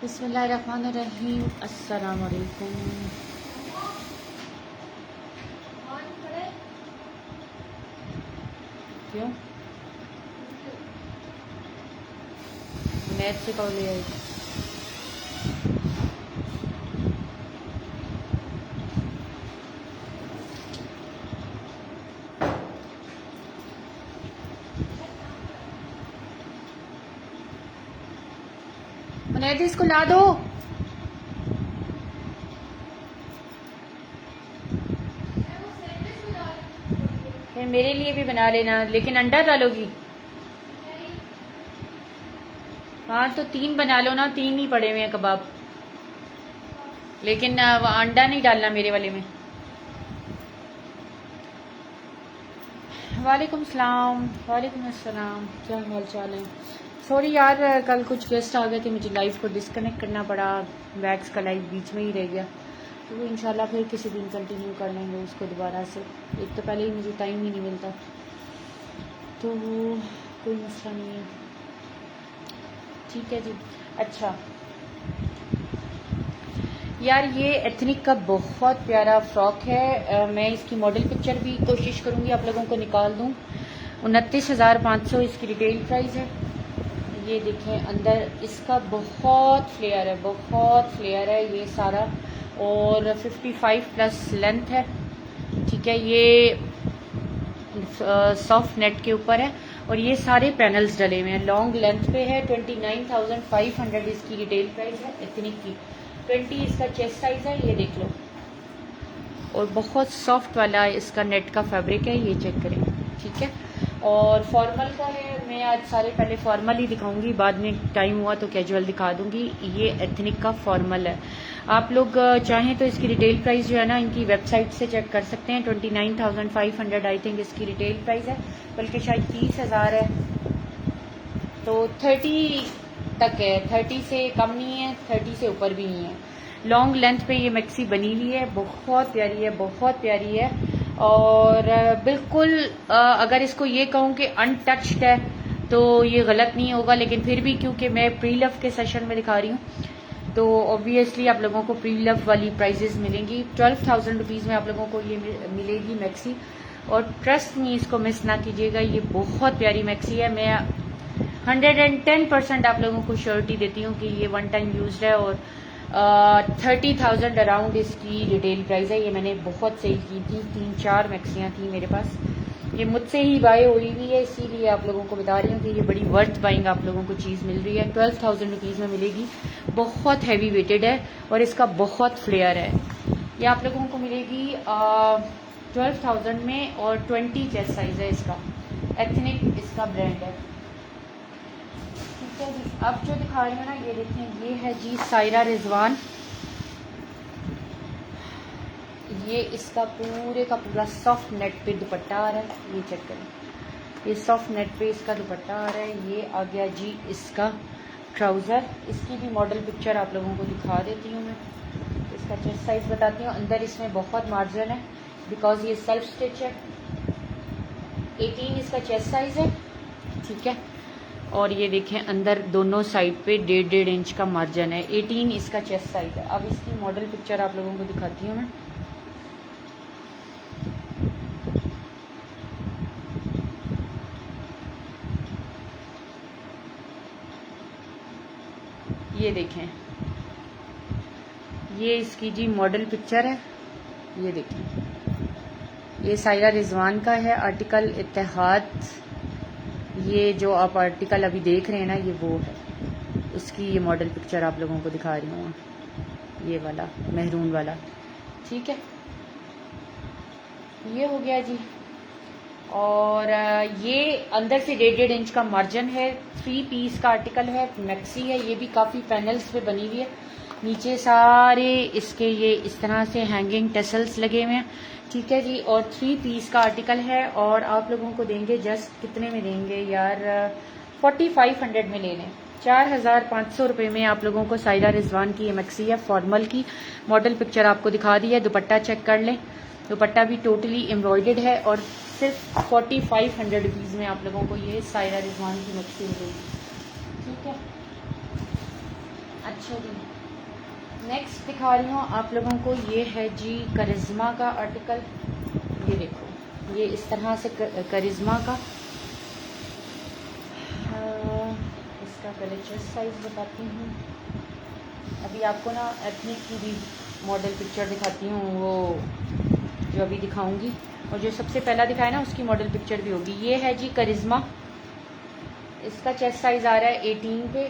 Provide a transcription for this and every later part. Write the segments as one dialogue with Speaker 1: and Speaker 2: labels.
Speaker 1: बिस्मिल्लाहिर्रहमानिर्रहीम। अस्सलाम वालेकुम। क्यों मैथ से कब ले आई? मुनैद इसको ला दो। फिर मेरे लिए भी बना लेना, लेकिन अंडा डालोगी? हाँ तो 3 बना लो ना, 3 ही पड़े हुए हैं कबाब, लेकिन अंडा नहीं डालना मेरे वाले में। वालेकुम सलाम। वालेकुम अस्सलाम। क्या हाल चाल है? सॉरी यार, कल कुछ गेस्ट आ गए थे, मुझे लाइव को डिस्कनेक्ट करना पड़ा। वैक्स का लाइव बीच में ही रह गया, तो वो इंशाल्लाह फिर किसी दिन कंटिन्यू कर लेंगे उसको दोबारा से। एक तो पहले ही मुझे टाइम ही नहीं मिलता, तो कोई मसला नहीं है। ठीक है जी। अच्छा यार, ये एथनिक का बहुत प्यारा फ्रॉक है। मैं इसकी मॉडल पिक्चर भी कोशिश करूँगी आप लोगों को निकाल दूँ। 29,500 इसकी रिटेल प्राइस है। ये देखें, अंदर इसका बहुत फ्लेयर है, बहुत फ्लेयर है ये सारा, और 55 प्लस लेंथ है। ठीक है, ये सॉफ्ट नेट के ऊपर है और ये सारे पैनल्स डले हुए हैं। लॉन्ग लेंथ पे है। 29,500 इसकी रिटेल प्राइस है एथनिक की। 20 इसका चेस्ट साइज है, ये देख लो। और बहुत सॉफ्ट वाला इसका नेट का फैब्रिक है, ये चेक करें। ठीक है, और फॉर्मल का है। मैं आज सारे पहले फॉर्मल ही दिखाऊंगी, बाद में टाइम हुआ तो कैजुअल दिखा दूंगी। ये एथनिक का फॉर्मल है। आप लोग चाहें तो इसकी रिटेल प्राइस जो है ना, इनकी वेबसाइट से चेक कर सकते हैं। 29,500 आई थिंक इसकी रिटेल प्राइस है, बल्कि शायद 30,000 है। तो 30 तक है, 30 से कम नहीं है, 30 से ऊपर भी नहीं है। लॉन्ग लेंथ पे ये मैक्सी बनी हुई है, बहुत प्यारी है, बहुत प्यारी है। और बिल्कुल अगर इसको ये कहूँ कि अनटच्ड है तो ये गलत नहीं होगा, लेकिन फिर भी क्योंकि मैं प्री लव के सेशन में दिखा रही हूँ, तो ऑब्वियसली आप लोगों को प्री लव वाली प्राइजेस मिलेंगी। 12,000 रुपीज़ में आप लोगों को ये मिलेगी मैक्सी, और ट्रस्ट में इसको मिस ना कीजिएगा। ये बहुत प्यारी मैक्सी है। मैं 110% आप लोगों को श्योरिटी देती हूँ कि ये वन टाइम यूज है, और 30,000 अराउंड इसकी रिटेल प्राइस है। ये मैंने बहुत सेल की थी, 3-4 मैक्सियाँ थी मेरे पास। ये मुझसे ही बाय हुई हुई है, इसीलिए आप लोगों को बता रही हूँ कि ये बड़ी वर्थ बाइंग आप लोगों को चीज़ मिल रही है। 12,000 रुपीज़ में मिलेगी। बहुत हैवी वेटेड है और इसका बहुत फ्लेयर है। ये आप लोगों को मिलेगी 12,000 में, और 20 चेस्ट साइज है इसका। एथनिक इसका ब्रांड है। ठीक है जी, अब जो दिखा रही हूँ ना, ये देखें, ये है जी सायरा रिजवान। ये इसका पूरे का पूरा सॉफ्ट नेट पे दुपट्टा आ रहा है, ये चेक करें। ये सॉफ्ट नेट पे इसका दुपट्टा आ रहा है। ये आ गया जी इसका ट्राउज़र। इसकी भी मॉडल पिक्चर आप लोगों को दिखा देती हूँ मैं। इसका चेस्ट साइज बताती हूँ। अंदर इसमें बहुत मार्जिन है, बिकॉज ये सेल्फ स्टिच है। 18 इसका चेस्ट साइज है। ठीक है, और ये देखें अंदर दोनों साइड पे 1.5 इंच का मार्जिन है। 18 इसका चेस्ट साइज है। अब इसकी मॉडल पिक्चर आप लोगों को दिखाती हूँ मैं। ये देखें, ये इसकी जी मॉडल पिक्चर है। ये देखें, ये सायरा रिजवान का है, आर्टिकल इत्तेहाद। ये जो आप आर्टिकल अभी देख रहे हैं ना, ये वो है। उसकी ये मॉडल पिक्चर आप लोगों को दिखा रही हूँ, ये वाला मेहरून वाला। ठीक है, ये हो गया जी। और ये अंदर से 1.5 इंच का मार्जिन है। 3 पीस का आर्टिकल है, मैक्सी है। ये भी काफ़ी पैनल्स पे बनी हुई है। नीचे सारे इसके ये इस तरह से हैंगिंग टेसल्स लगे हुए हैं। ठीक है जी, और 3 पीस का आर्टिकल है। और आप लोगों को देंगे जस्ट कितने में देंगे यार, 4500 में ले लें। 4,500 रुपये में आप लोगों को सायरा रिजवान की ये मैक्सी है फॉर्मल की। मॉडल पिक्चर आपको दिखा दी है। दुपट्टा चेक कर लें, दुपट्टा भी टोटली एम्ब्रॉयडर्ड है। और सिर्फ 4500 रुपीज़ में आप लोगों को ये सायरा रिजवान की मैक्सी मिलेगी। ठीक है, अच्छा जी, नेक्स्ट दिखा रही हूँ आप लोगों को, ये है जी करिश्मा का आर्टिकल। ये देखो, ये इस तरह से करिश्मा का, इसका पहले चेस्ट साइज़ बताती हूँ। अभी आपको ना एथनिक की भी मॉडल पिक्चर दिखाती हूँ, वो जो अभी दिखाऊंगी, और जो सबसे पहला दिखाया ना उसकी मॉडल पिक्चर भी होगी। ये है जी करिश्मा, इसका चेस्ट साइज़ आ रहा है 18 पे,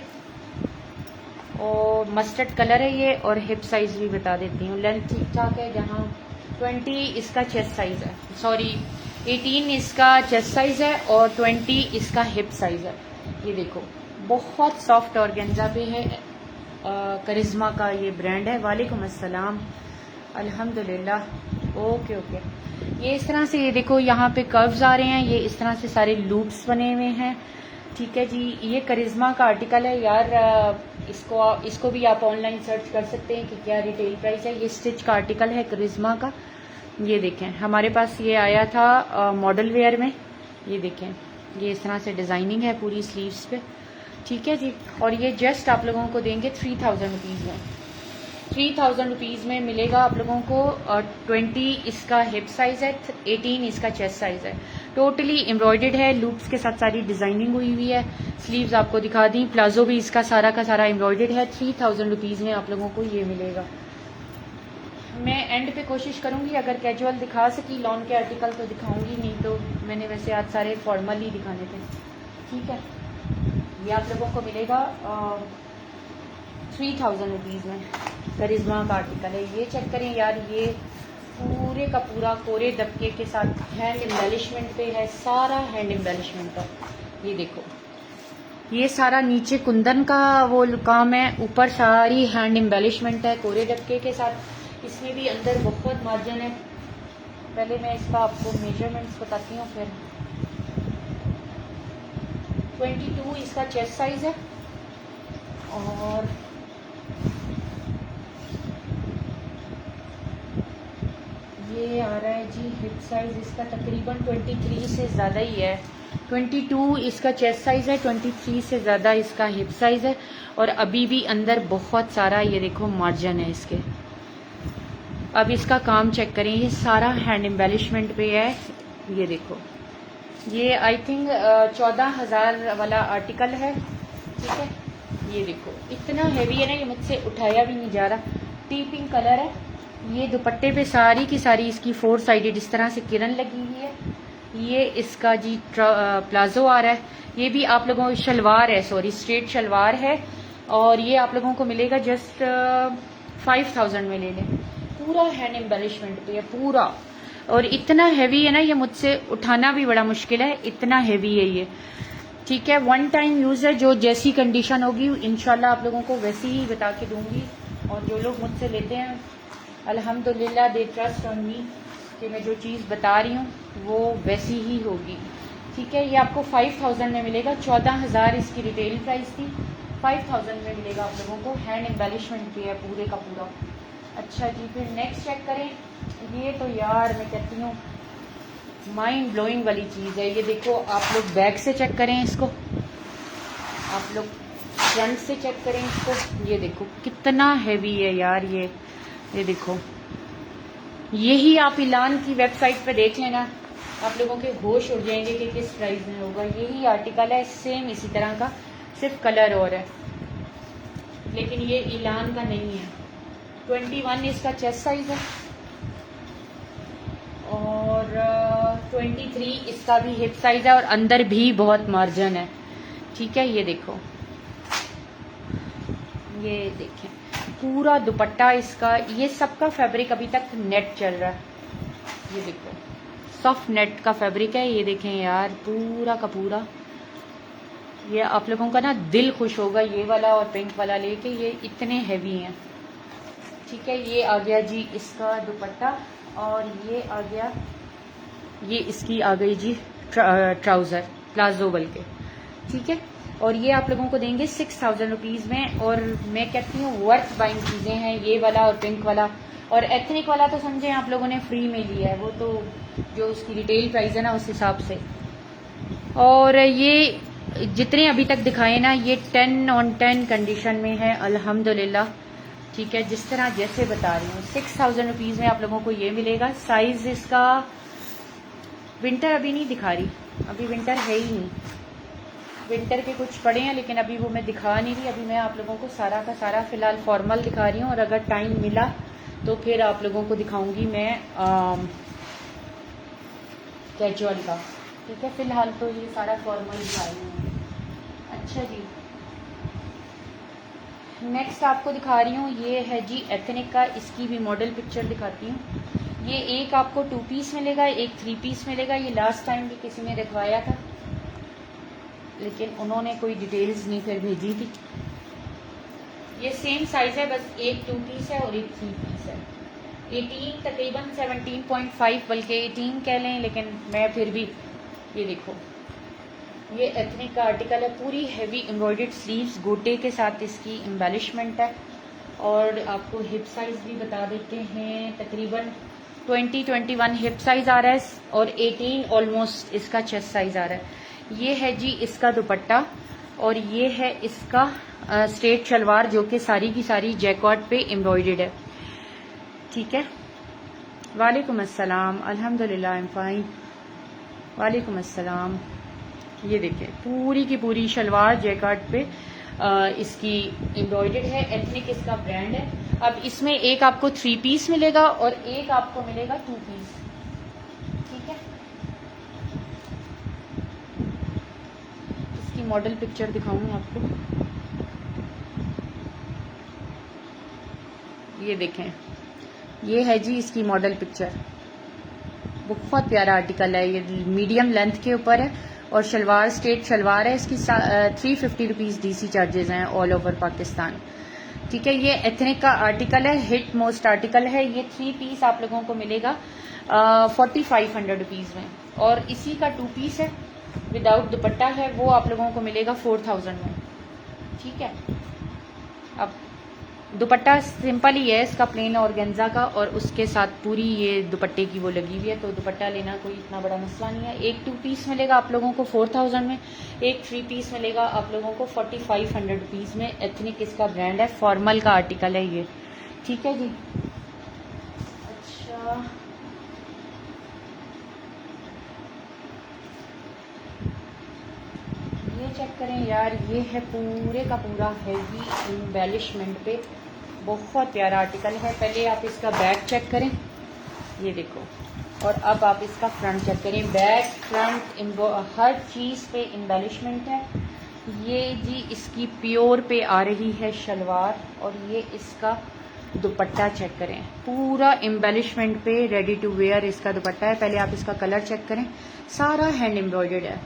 Speaker 1: और मस्टर्ड कलर है ये, और हिप साइज़ भी बता देती हूँ। लेंथ ठीक ठाक है, जहाँ 20 इसका चेस्ट साइज़ है, सॉरी 18 इसका चेस्ट साइज़ है और 20 इसका हिप साइज़ है। ये देखो, बहुत सॉफ्ट ऑर्गेन्जा पे है, करिश्मा का ये ब्रांड है। वालेकुम अस्सलाम, अल्हम्दुलिल्लाह, ओके ओके। ये इस तरह से, ये देखो यहाँ पे कर्व्स आ रहे हैं, ये इस तरह से सारे लूप्स बने हुए हैं। ठीक है जी, ये करिश्मा का आर्टिकल है यार, इसको भी आप ऑनलाइन सर्च कर सकते हैं कि क्या रिटेल प्राइस है। ये स्टिच का आर्टिकल है करिश्मा का। ये देखें, हमारे पास ये आया था मॉडल वेयर में। ये देखें, ये इस तरह से डिज़ाइनिंग है पूरी स्लीव्स पे। ठीक है जी, और ये जस्ट आप लोगों को देंगे 3000 रुपीज़ में। 3000 रुपीज़ में मिलेगा आप लोगों को। 20 इसका हिप साइज़ है, 18 इसका चेस्ट साइज़ है। टोटली एम्ब्रॉयडर्ड है, लूप्स के साथ सारी डिज़ाइनिंग हुई हुई है। स्लीव्स आपको दिखा दी, प्लाजो भी इसका सारा का सारा एम्ब्रॉयडर्ड है। 3000 रुपीज़ में आप लोगों को ये मिलेगा। मैं एंड पे कोशिश करूंगी अगर कैजुअल दिखा सकी, लॉन के आर्टिकल तो दिखाऊंगी, नहीं तो मैंने वैसे आज सारे फॉर्मल ही दिखाने थे। ठीक है, ये आप लोगों को मिलेगा 3000 रुपीज़ में। करिश्मा का आर्टिकल है, ये चेक करें यार, ये पूरे का पूरा कोरे दबके के साथ हैंड एम्बेलिशमेंट पे है, सारा हैंड एम्बेलिशमेंट का। ये देखो, ये सारा नीचे कुंदन का वो काम है, ऊपर सारी हैंड एम्बेलिशमेंट है कोरे दबके के साथ। इसमें भी अंदर बहुत मार्जिन है। पहले मैं इसका आपको मेजरमेंट्स बताती हूँ फिर। 22 इसका चेस्ट साइज़ है, और ये आ रहा है जी हिप साइज़ इसका तकरीबन 23 से ज़्यादा ही है। 22 इसका चेस्ट साइज़ है, 23 से ज़्यादा इसका हिप साइज़ है, और अभी भी अंदर बहुत सारा ये देखो मार्जिन है इसके। अब इसका काम चेक करें, ये सारा हैंड एम्बेलिशमेंट पे है। ये देखो, ये आई थिंक 14,000 वाला आर्टिकल है। ठीक है, ये देखो इतना हैवी है ना, ये मुझसे उठाया भी नहीं जा रहा। टी पिंक कलर है। ये दुपट्टे पे सारी की सारी इसकी 4 साइडेड इस तरह से किरण लगी हुई है। ये इसका जी प्लाजो आ रहा है। ये भी आप लोगों को शलवार है, सॉरी स्ट्रेट शलवार है, और ये आप लोगों को मिलेगा जस्ट 5000 में ले लें। पूरा हैंड एम्बेलिशमेंट पे है पूरा, और इतना हैवी है ना, ये मुझसे उठाना भी बड़ा मुश्किल है, इतना हैवी है ये। ठीक है, 1 टाइम यूज़ है, जो जैसी कंडीशन होगी इंशाल्लाह आप लोगों को वैसी ही बता के दूंगी। और जो लोग मुझसे लेते हैं अल्हम्दुलिल्लाह दे ट्रस्ट ऑन मी कि मैं जो चीज़ बता रही हूँ वो वैसी ही होगी। ठीक है, ये आपको 5000 में मिलेगा। 14000 इसकी रिटेल प्राइस थी, 5000 में मिलेगा आप लोगों को। हैंड एम्बेलिशमेंट पे है पूरे का पूरा। अच्छा जी, फिर नेक्स्ट चेक करें। ये तो यार मैं कहती हूँ माइंड ब्लोइंग वाली चीज़ है। ये देखो, आप लोग बैक से चेक करें इसको, आप लोग फ्रंट से चेक करें इसको। ये देखो कितना हैवी है यार ये देखो, यही आप इलान की वेबसाइट पे देख लेना, आप लोगों के होश उड़ जाएंगे कि किस प्राइस में होगा। यही आर्टिकल है सेम इसी तरह का, सिर्फ कलर और है, लेकिन ये इलान का नहीं है। 21 इसका चेस्ट साइज है, और 23 इसका भी हिप साइज है, और अंदर भी बहुत मार्जिन है। ठीक है, ये देखो, ये देखें पूरा दुपट्टा इसका, ये सबका फैब्रिक अभी तक नेट चल रहा है। ये देखो सॉफ्ट नेट का फैब्रिक है। ये देखें यार पूरा का पूरा, ये आप लोगों का ना दिल खुश होगा ये वाला और पिंक वाला लेके, ये इतने हैवी हैं। ठीक है, ये आ गया जी इसका दुपट्टा, और ये आ गया, ये इसकी आ गई जी ट्राउज़र प्लाजो बल्कि। ठीक है, और ये आप लोगों को देंगे 6000 रुपीज़ में। और मैं कहती हूँ वर्थ बाइंग चीज़ें हैं, ये वाला और पिंक वाला। और एथनिक वाला तो समझें आप लोगों ने फ्री में लिया है, वो तो जो उसकी रिटेल प्राइस है ना उस हिसाब से। और ये जितने अभी तक दिखाए ना ये 10/10 कंडीशन में है अल्हम्दुलिल्लाह। ठीक है, जिस तरह जैसे बता रही हूँ 6000 रुपीज़ में आप लोगों को ये मिलेगा। साइज़ इसका विंटर अभी नहीं दिखा रही, अभी विंटर है ही नहीं। विंटर के कुछ पड़े हैं लेकिन अभी वो मैं दिखा नहीं रही। अभी मैं आप लोगों को सारा का सारा फ़िलहाल फॉर्मल दिखा रही हूँ, और अगर टाइम मिला तो फिर आप लोगों को दिखाऊंगी मैं कैजुअल का। ठीक है, फ़िलहाल तो ये सारा फॉर्मल दिखा रही हूँ। अच्छा जी, नेक्स्ट आपको दिखा रही हूँ, ये है जी एथनिक का। इसकी भी मॉडल पिक्चर दिखाती हूँ। ये एक आपको 2 पीस मिलेगा, एक 3 पीस मिलेगा। ये लास्ट टाइम भी किसी ने रखवाया था लेकिन उन्होंने कोई डिटेल्स नहीं फिर भेजी थी। ये सेम साइज़ है, बस एक 2 पीस है और एक 3 पीस है। 18 तकरीबन 17.5 बल्कि 18 कह लें, लेकिन मैं फिर भी ये देखो, ये एथनिक का आर्टिकल है। पूरी हैवी एम्ब्रॉयडर्ड स्लीव्स, गोटे के साथ इसकी एम्बेलिशमेंट है। और आपको हिप साइज़ भी बता देते हैं, तकरीबन 20-21 हिप साइज़ आ रहा है और 18 ऑलमोस्ट इसका चेस्ट साइज़ आ रहा है। ये है जी इसका दुपट्टा, और ये है इसका स्ट्रेट शलवार, जो कि सारी की सारी जैकॉट पे एम्ब्रॉयडर्ड है। ठीक है, वालेकुम अस्सलाम, अल्हम्दुलिल्लाह आई एम फाइन। वालेकुम अस्सलाम। ये देखें, पूरी की पूरी शलवार जैकार्ड पे इसकी एम्ब्रॉयडर्ड है। एथनिक इसका ब्रांड है। अब इसमें एक आपको 3 पीस मिलेगा और एक आपको मिलेगा 2 पीस। ठीक है, इसकी मॉडल पिक्चर दिखाऊं आपको। ये देखें, ये है जी इसकी मॉडल पिक्चर। बहुत प्यारा आर्टिकल है, ये मीडियम लेंथ के ऊपर है और शलवार स्ट्रेट शलवार है। इसकी 350 रुपीज़ DC चार्जेस हैं ऑल ओवर पाकिस्तान। ठीक है, ये एथनिक का आर्टिकल है, हिट मोस्ट आर्टिकल है। ये 3 पीस आप लोगों को मिलेगा 4500 रुपीज़ में, और इसी का 2 पीस है विदाउट दुपट्टा है, वो आप लोगों को मिलेगा 4000 में। ठीक है, अब दुपट्टा सिंपल ही है इसका, प्लेन ऑर्गेन्जा का, और उसके साथ पूरी ये दुपट्टे की वो लगी हुई है, तो दुपट्टा लेना कोई इतना बड़ा मसला नहीं है। एक 2 पीस मिलेगा आप लोगों को 4000 में, एक 3 पीस मिलेगा आप लोगों को 4500 रुपीज़ में। एथनिक इसका ब्रांड है, फॉर्मल का आर्टिकल है ये। ठीक है जी। अच्छा, ये चेक करें यार, ये है पूरे का पूरा हैवी एम्बेलिशमेंट पे, बहुत प्यारा आर्टिकल है। पहले आप इसका बैक चेक करें, ये देखो, और अब आप इसका फ्रंट चेक करें। बैक फ्रंट हर चीज़ पे एम्बेलिशमेंट है। ये जी इसकी प्योर पे आ रही है शलवार, और ये इसका दुपट्टा चेक करें, पूरा एम्बेलिशमेंट पे रेडी टू वेयर इसका दुपट्टा है। पहले आप इसका कलर चेक करें, सारा हैंड एम्ब्रॉयडर्ड है।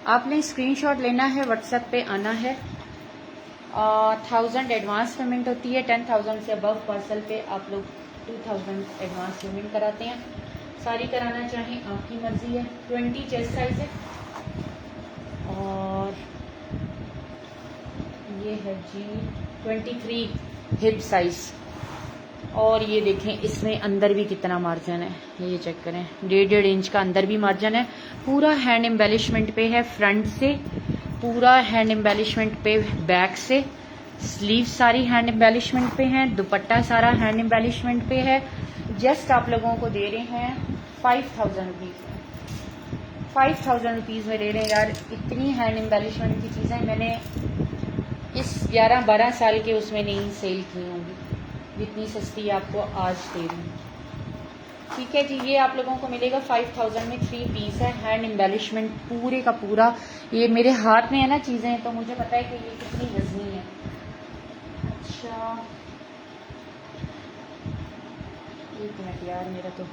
Speaker 1: आपने स्क्रीनशॉट लेना है, व्हाट्सएप पे आना है। 1000 एडवांस पेमेंट होती है, 10,000 से अबव पार्सल पे आप लोग 2000 एडवांस पेमेंट कराते हैं। सारी कराना चाहें आपकी मर्जी है। 20 चेस्ट साइज है, और ये है जी 23 हिप साइज। और ये देखें, इसमें अंदर भी कितना मार्जिन है, ये चेक करें, 1.5 इंच का अंदर भी मार्जिन है। पूरा हैंड एम्बेलिशमेंट पे है, फ्रंट से पूरा हैंड एम्बेलिशमेंट पे, बैक से स्लीव सारी हैंड एम्बेलिशमेंट पे हैं, दुपट्टा सारा हैंड एम्बेलिशमेंट पे है। जस्ट आप लोगों को दे रहे हैं 5000 रुपीज़ में। 5000 रुपीज़ में ले रहे हैं यार। इतनी हैंड एम्बेलिशमेंट की चीज़ें मैंने इस 11-12 साल के उसमें नहीं सेल की होंगी जितनी सस्ती आपको आज दे रही हूँ। ठीक है जी, ये आप लोगों को मिलेगा 5000 में। 3 पीस है, हैंड एम्बेलिशमेंट पूरे का पूरा। ये मेरे हाथ में है ना चीज़ें, तो मुझे पता है कि ये कितनी वजनी है। अच्छा, एक मिनट यार, मेरा तो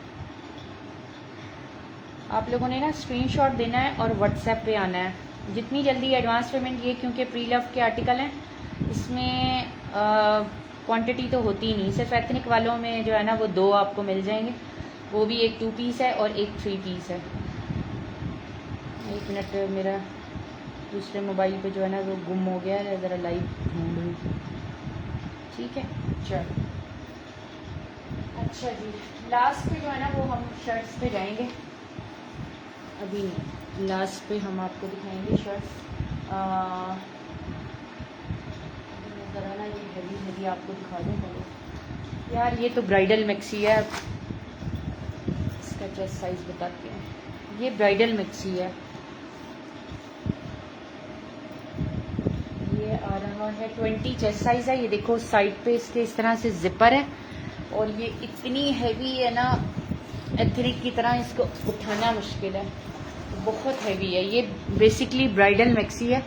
Speaker 1: आप लोगों ने ना स्क्रीनशॉट देना है और व्हाट्सएप पे आना है जितनी जल्दी एडवांस पेमेंट। ये क्योंकि प्री लव के आर्टिकल हैं, इसमें क्वांटिटी तो होती नहीं, सिर्फ एथनिक वालों में जो है ना वो 2 आपको मिल जाएंगे, वो भी एक 2 पीस है और एक 3 पीस है। एक मिनट, मेरा दूसरे मोबाइल पे जो है ना वो गुम हो गया है, ज़रा लाइव ढूंढ लूँ। ठीक है, चलो। अच्छा जी, लास्ट पे जो है ना वो हम शर्ट्स पे जाएंगे। अभी नहीं, लास्ट पे हम आपको दिखाएंगे शर्ट। ज़रा ना ये हेवी आपको दिखा दूँ पहले। यार ये तो ब्राइडल मैक्सी है, इसका चेस्ट साइज़ बताते हैं। ये ब्राइडल मैक्सी है, ये आ रहा है 20 चेस्ट साइज़ है। ये देखो साइड पे इसके इस तरह से जिपर है, और ये इतनी हैवी है ना, एथनिक की तरह इसको उठाना मुश्किल है, बहुत हैवी है। ये बेसिकली ब्राइडल मैक्सी है,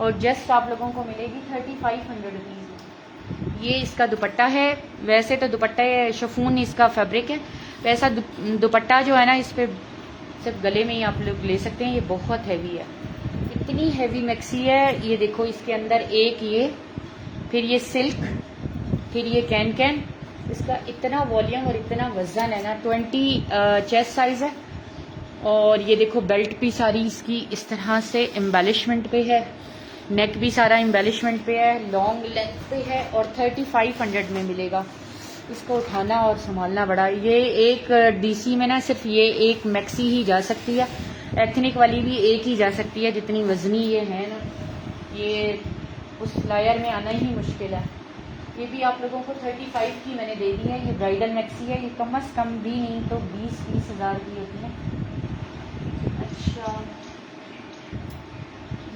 Speaker 1: और जस्ट आप लोगों को मिलेगी 3500 रुपीज़। ये इसका दुपट्टा है। वैसे तो दुपट्टा शिफॉन इसका फैब्रिक है, वैसा दुपट्टा जो है ना इस पर सिर्फ गले में ही आप लोग ले सकते हैं। ये बहुत हैवी है, इतनी हैवी मैक्सी है। ये देखो इसके अंदर एक ये, फिर ये सिल्क, फिर ये कैन, इसका इतना वॉल्यूम और इतना वजन है ना। 20 चेस्ट साइज़ है, और ये देखो बेल्ट भी सारी इसकी इस तरह से एम्बेलिशमेंट पे है, नेक भी सारा एम्बेलिशमेंट पे है, लॉन्ग लेंथ पे है, और 3500 में मिलेगा। इसको उठाना और संभालना बड़ा, ये एक डीसी में ना सिर्फ ये एक मैक्सी ही जा सकती है, एथनिक वाली भी एक ही जा सकती है। जितनी वजनी ये है ना, ये उस फ्लायर में आना ही मुश्किल है। ये भी आप लोगों को 35 की मैंने दे दी है। ये ब्राइडल मैक्सी है, ये कम से कम भी नहीं तो 20-30 हज़ार की होती है। अच्छा,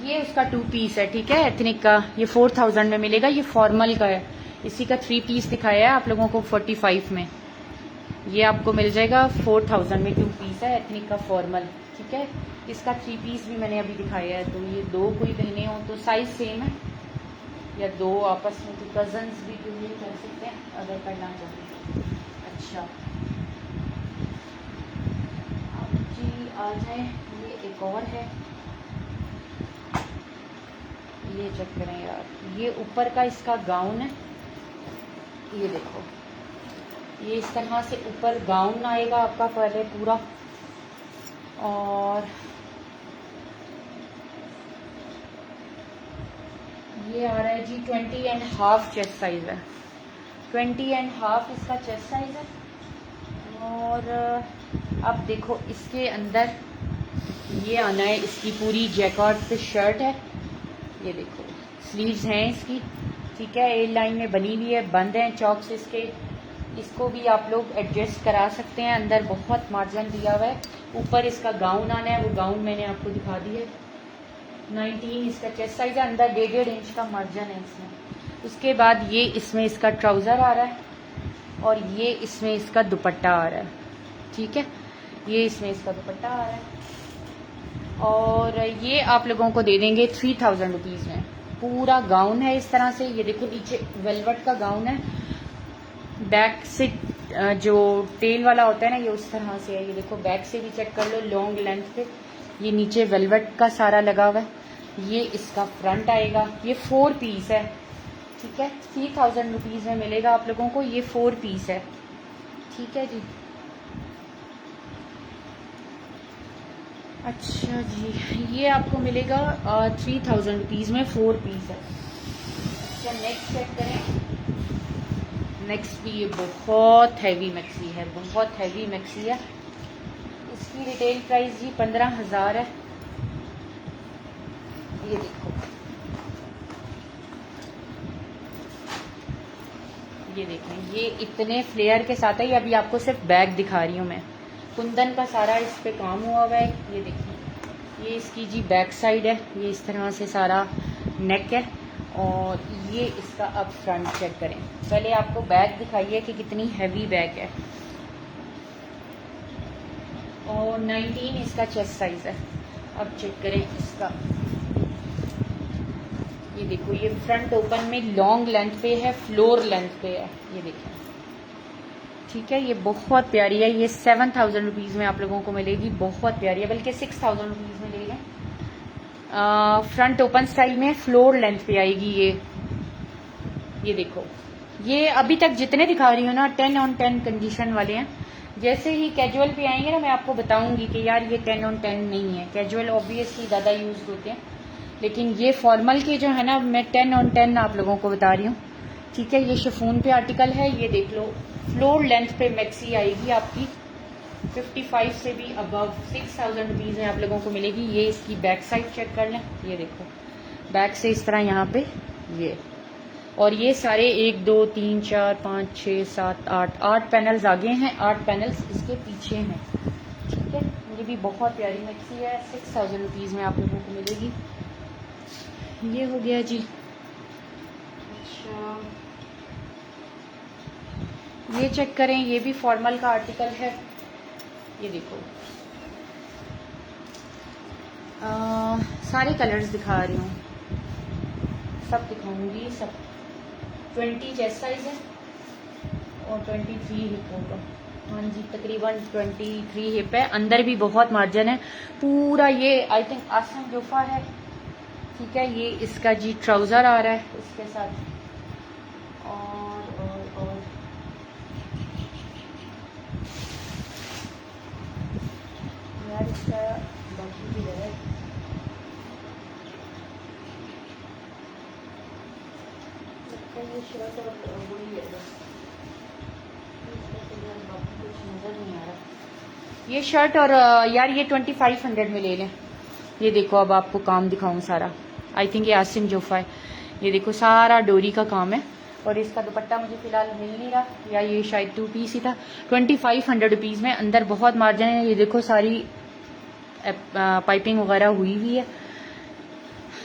Speaker 1: ये उसका 2 पीस है, ठीक है, एथनिक का। ये 4000 में मिलेगा। ये फॉर्मल का है, इसी का 3 पीस दिखाया है आप लोगों को 45 में। ये आपको मिल जाएगा 4000 में 2 पीस है, एथनिक का फॉर्मल, ठीक है। इसका 3 पीस भी मैंने अभी दिखाया है। तो ये दो कोई बहने हो तो साइज सेम है, या दो आपस में तो कजन्स भी ये कर सकते हैं अगर करना चाहें। अच्छा, अब जी आ जाए, ये एक और है, ये चेक करें यार। ये ऊपर का इसका गाउन है, ये देखो, ये इस तरह से ऊपर गाउन आएगा आपका पहले पूरा, और ये आ रहा है जी 20.5 चेस्ट साइज है। 20.5 इसका चेस्ट साइज है। और अब देखो इसके अंदर ये आना है, इसकी पूरी जैकार्ड पे शर्ट है। ये देखो स्लीव्स हैं इसकी, ठीक है, ए लाइन में बनी हुई है, बंद हैं चौक से इसके। इसको भी आप लोग एडजस्ट करा सकते हैं, अंदर बहुत मार्जिन दिया हुआ है। ऊपर इसका गाउन आना है, वो गाउन मैंने आपको दिखा दिया है। 19 इसका चेस्ट साइज है, अंदर 1.5 इंच का मार्जिन है इसमें। उसके बाद ये इसमें इसका ट्राउज़र आ रहा है, और ये इसमें इसका दुपट्टा आ रहा है, ठीक है, ये इसमें इसका दुपट्टा आ रहा है। और ये आप लोगों को दे देंगे 3000 रुपीज़ में। पूरा गाउन है इस तरह से, ये देखो नीचे वेलवेट का गाउन है, बैक से जो टेल वाला होता है ना, ये उस तरह से है। ये देखो बैक से भी चेक कर लो, लॉन्ग लेंथ पे। ये नीचे वेलवेट का सारा लगा हुआ है। ये इसका फ्रंट आएगा, ये 4 पीस है, ठीक है, 3000 रुपीज़ में मिलेगा आप लोगों को। ये 4 पीस है, ठीक है जी। अच्छा जी, ये आपको मिलेगा 3000 रुपीज़ में 4 पीस है। अच्छा, नेक्स्ट चेक करें। नेक्स्ट भी ये बहुत हैवी मैक्सी है, बहुत हैवी मैक्सी है। इसकी रिटेल प्राइस जी 15000 है। ये देखो, ये देखें, ये इतने फ्लेयर के साथ है। ये अभी आपको सिर्फ बैग दिखा रही हूँ मैं, कुंदन का सारा इस पे काम हुआ हुआ है। ये देखिए, ये इसकी जी बैक साइड है, ये इस तरह से सारा नेक है। और ये इसका अब फ्रंट चेक करें। पहले आपको बैग दिखाइए कि कितनी हैवी बैग है। और 19 इसका चेस्ट साइज है। अब चेक करें इसका, ये देखो, ये फ्रंट ओपन में लॉन्ग लेंथ पे है, फ्लोर लेंथ पे है। ये देखिए, ठीक है, ये बहुत प्यारी है। ये 7000 रुपीज़ में आप लोगों को मिलेगी, बहुत प्यारी है, बल्कि 6000 रुपीज़ में ले लें। फ्रंट ओपन स्टाइल में फ्लोर लेंथ पे आएगी ये देखो, ये अभी तक जितने दिखा रही हूँ ना 10 on 10 कंडीशन वाले हैं। जैसे ही कैजुअल पे आएंगे ना, मैं आपको बताऊंगी कि यार ये 10 on 10 नहीं है। कैजुअल ऑब्वियसली ज़्यादा यूज होते हैं, लेकिन ये फॉर्मल के जो है ना, मैं 10 on 10 आप लोगों को बता रही हूँ, ठीक है। ये शिफॉन पे आर्टिकल है, ये देख लो, फ्लोर लेंथ पे मैक्सी आएगी आपकी, 55 से भी अबव 6000 रुपीज़ में आप लोगों को मिलेगी। ये इसकी बैक साइड चेक कर लें, ये देखो बैक से इस तरह यहाँ पे ये, और ये सारे 1 2 3 4 5 6 7 8 पैनल्स आगे हैं, 8 पैनल्स इसके पीछे हैं। ठीक है, ये भी बहुत प्यारी मैक्सी है, 6000 रुपीज़ में आप लोगों को मिलेगी। ये हो गया जी। अच्छा, ये चेक करें, ये भी फॉर्मल का आर्टिकल है। ये देखो सारे कलर्स दिखा रही हूँ, सब दिखाऊंगी सब। 20 चेस्ट साइज है और 23 हिप होगा। हाँ जी, तकरीबन 23 हिप है। अंदर भी बहुत मार्जिन है पूरा। ये आई थिंक आसन जोफा है। ठीक है, ये इसका जी ट्राउज़र आ रहा है इसके साथ। और यार इसका बाकी भी है, ये शर्ट और वही है बस, कुछ नज़र नहीं आ रहा। ये शर्ट और यार ये 2500 में ले लें। ये देखो, अब आपको काम दिखाऊं सारा। आई थिंक ये आसिम जोफा है। ये देखो सारा डोरी का काम है, और इसका दुपट्टा मुझे फ़िलहाल मिल नहीं रहा, या ये शायद 2 पीस ही था। 2500 रुपीज़ में। अंदर बहुत मार्जिन है। ये देखो सारी पाइपिंग वगैरह हुई हुई है।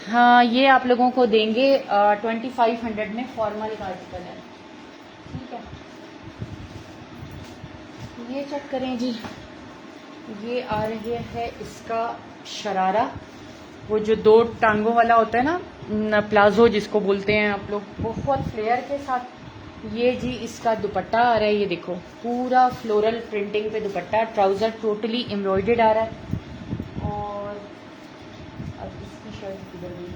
Speaker 1: हाँ, ये आप लोगों को देंगे 2500 में। फॉर्मल का आर्टिकल है। ठीक है, ये चेक करें जी। ये आ रही है इसका शरारा, वो जो 2 टांगों वाला होता है ना, प्लाजो जिसको बोलते हैं आप लोग, बहुत फ्लेयर के साथ। ये जी इसका दुपट्टा आ रहा है। ये देखो पूरा फ्लोरल प्रिंटिंग पे दुपट्टा। ट्राउज़र टोटली एम्ब्रॉयडर्ड आ रहा है। और अब इसकी शर्ट किधर गई?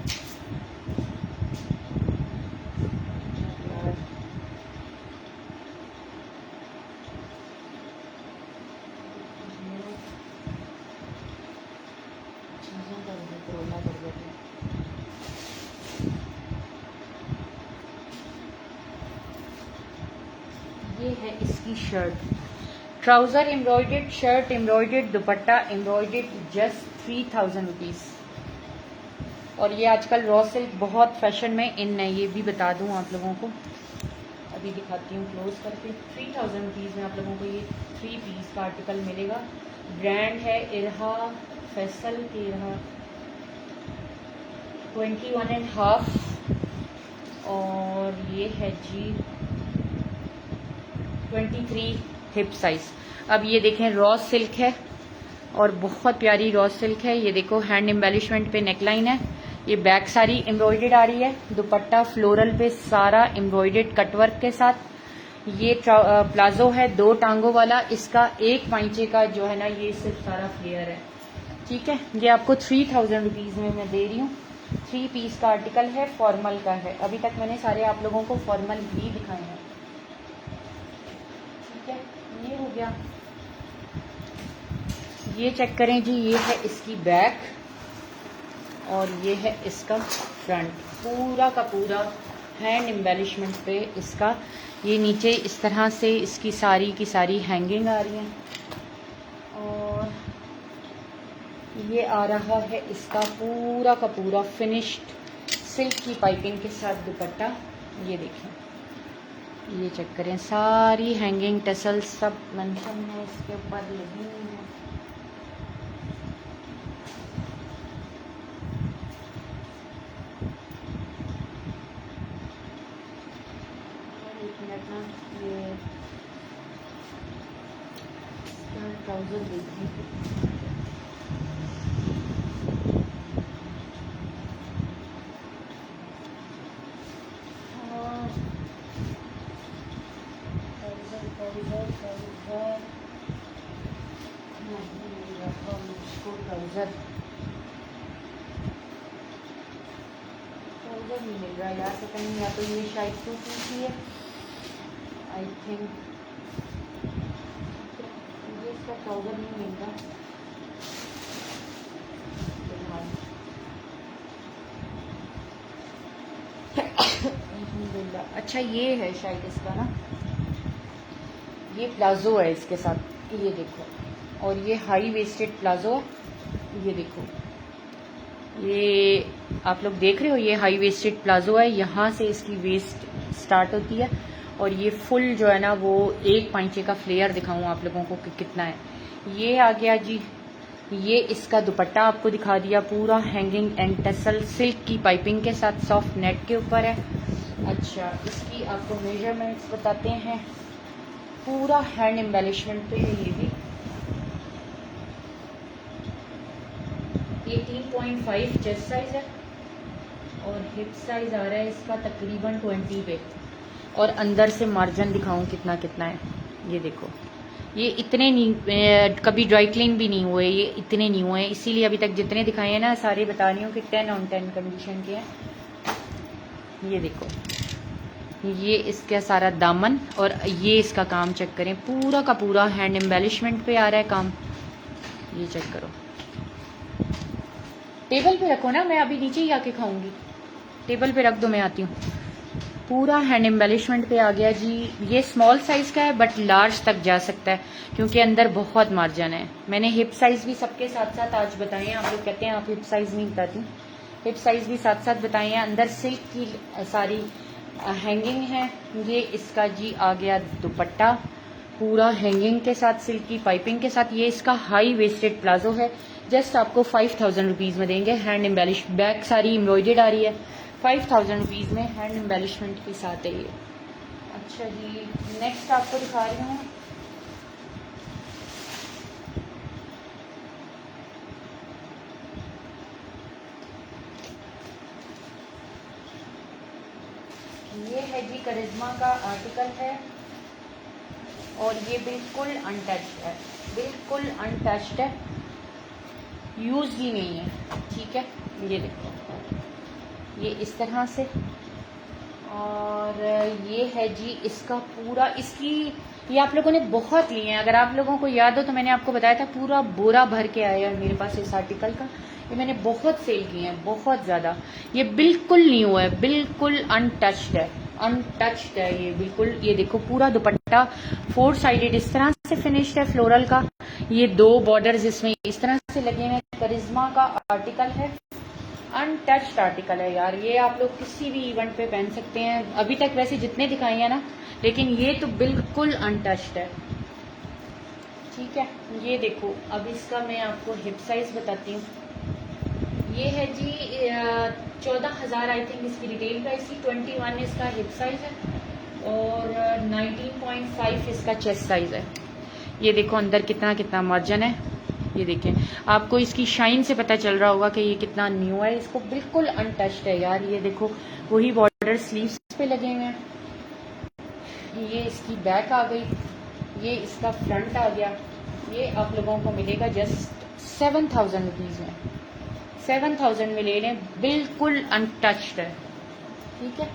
Speaker 1: ये है इसकी shirt, trouser embroidered, shirt embroidered, दुपट्टा एम्ब्रॉयडर्ड, जस्ट 3000 रुपीज़। और ये आजकल रॉ सिल्क बहुत फैशन में इन है, ये भी बता दूं आप लोगों को। अभी दिखाती हूँ क्लोज करके। 3000 रुपीज़ में आप लोगों को ये 3 पीस का आर्टिकल मिलेगा। ब्रांड है इरहा फैसल के, इरहा 21.5, और ये है जी 23 हिप साइज। अब ये देखें रॉ सिल्क है, और बहुत प्यारी रॉ सिल्क है। ये देखो हैंड एम्बेलिशमेंट पे नेकलाइन है। ये बैक सारी एम्ब्रॉयडर्ड आ रही है, दुपट्टा फ्लोरल पे सारा एम्ब्रॉयडर्ड कटवर्क के साथ। ये प्लाजो है 2 टांगों वाला, इसका 1 पाइंचे का जो है ना, ये सिर्फ सारा फ्लेयर है। ठीक है, ये आपको 3000 रुपीज़ में मैं दे रही हूँ। 3 पीस का आर्टिकल है, फॉर्मल का है। अभी तक मैंने सारे आप लोगों को फॉर्मल भी दिखाए हैं। ठीक है, ये हो गया। ये चेक करें जी, ये है इसकी बैक और ये है इसका फ्रंट। पूरा का पूरा हैंड एम्बेलिशमेंट पे इसका, ये नीचे इस तरह से इसकी सारी की सारी हैंगिंग आ रही हैं। और ये आ रहा है इसका पूरा का पूरा फिनिश्ड सिल्क की पाइपिंग के साथ दुपट्टा। ये देखें, ये चेक करें, सारी हैंगिंग टसल्स सब मेंशन है इसके ऊपर लगी हुई है। ये ट्राउजर देखिए, ट्राउजर नहीं मिल रहा यार, पता नहीं, या तो ये शायद 2 पीस ही है आई थिंक। मुझे इसका ट्राउजर नहीं मिल रहा अल्हम्दुलिल्लाह। अच्छा, ये है शायद इसका ना, ये प्लाजो है इसके साथ। ये देखो, और ये हाई वेस्टेड प्लाजो है, ये देखो, ये आप लोग देख रहे हो, ये हाई वेस्टेड प्लाजो है, यहाँ से इसकी वेस्ट स्टार्ट होती है और ये फुल जो है ना वो 1 पाइंचे का फ्लेयर दिखाऊं आप लोगों को कि कितना है। ये आ गया जी, ये इसका दुपट्टा आपको दिखा दिया, पूरा हैंगिंग एंड टसल सिल्क की पाइपिंग के साथ सॉफ्ट नेट के ऊपर है। अच्छा, इसकी आपको मेजरमेंट्स बताते हैं, पूरा हैंड एम्बेलिशमेंट पे है। ये भी 18.5 चेस्ट साइज है और हिप साइज आ रहा है इसका तकरीबन 20 पे। और अंदर से मार्जिन दिखाऊं कितना कितना है, ये देखो, ये इतने नहीं, कभी ड्राई क्लीन भी नहीं हुए, ये इतने नहीं हुए, इसीलिए अभी तक जितने दिखाए हैं ना सारे बता रही हूँ कि 10/10 कंडीशन के हैं। ये देखो, ये इसका सारा दामन और ये इसका काम चेक करें, पूरा का पूरा हैंड एम्बेलिशमेंट पे आ रहा है काम। ये चेक करो, टेबल पे रखो ना, मैं अभी नीचे ही आके खाऊंगी, टेबल पे रख दो, मैं आती हूँ। पूरा हैंड एम्बेलिशमेंट पे आ गया जी। ये स्मॉल साइज का है बट लार्ज तक जा सकता है क्योंकि अंदर बहुत मार्जिन है। मैंने हिप साइज भी सबके साथ साथ आज बताए हैं, आप लोग कहते हैं आप हिप साइज नहीं बताती, हिप साइज भी साथ साथ बताए हैं। अंदर सिल्क की सारी हैंगिंग है। ये इसका जी आ गया दुपट्टा, पूरा हैंगिंग के साथ सिल्क की पाइपिंग के साथ। ये इसका हाई वेस्टेड प्लाजो है, जस्ट आपको 5000 रुपीज़ में देंगे। हैंड एम्बेलिश, बैक सारी एम्ब्रॉयडेड आ रही है, 5000 रुपीज़ में हैंड एम्बेलिशमेंट के साथ है ये। अच्छा जी, नेक्स्ट आपको दिखा रही हूँ, ये है जी करिश्मा का आर्टिकल है और ये बिल्कुल अनटच्ड है, बिल्कुल अनटच्ड है, यूज ही नहीं है, ठीक है। ये देखो, ये इस तरह से, और ये है जी इसका पूरा, इसकी ये आप लोगों ने बहुत लिए हैं, अगर आप लोगों को याद हो तो मैंने आपको बताया था पूरा बोरा भर के आया है मेरे पास इस आर्टिकल का। ये मैंने बहुत सेल किए हैं, बहुत ज़्यादा। ये बिल्कुल न्यू है, बिल्कुल अनटच्ड है, अनटच्ड है ये बिल्कुल। ये देखो, पूरा दुपट्टा 4 साइडेड इस तरह से फिनिश्ड है फ्लोरल का। ये 2 बॉर्डर्स इसमें इस तरह से लगे हैं। करिश्मा का आर्टिकल है, अनटच्ड आर्टिकल है यार। ये आप लोग किसी भी इवेंट पे पहन सकते हैं, अभी तक वैसे जितने दिखाए हैं ना, लेकिन ये तो बिल्कुल अनटच्ड है, ठीक है। ये देखो, अब इसका मैं आपको हिप साइज बताती हूँ। ये है जी 14,000 आई थिंक इसकी रिटेल प्राइस थी, 21 इसका हिप साइज है और 19.5 इसका चेस्ट साइज है। ये देखो अंदर कितना कितना मार्जिन है, ये देखें, आपको इसकी शाइन से पता चल रहा होगा कि ये कितना न्यू है। इसको बिल्कुल अनटच्ड है यार। ये देखो, वही बॉर्डर स्लीव्स पे लगे हुए हैं। ये इसकी बैक आ गई, ये इसका फ्रंट आ गया। ये आप लोगों को मिलेगा जस्ट 7,000 रुपीज़ में, 7,000 में ले लें, बिल्कुल अनटच्ड है, ठीक है।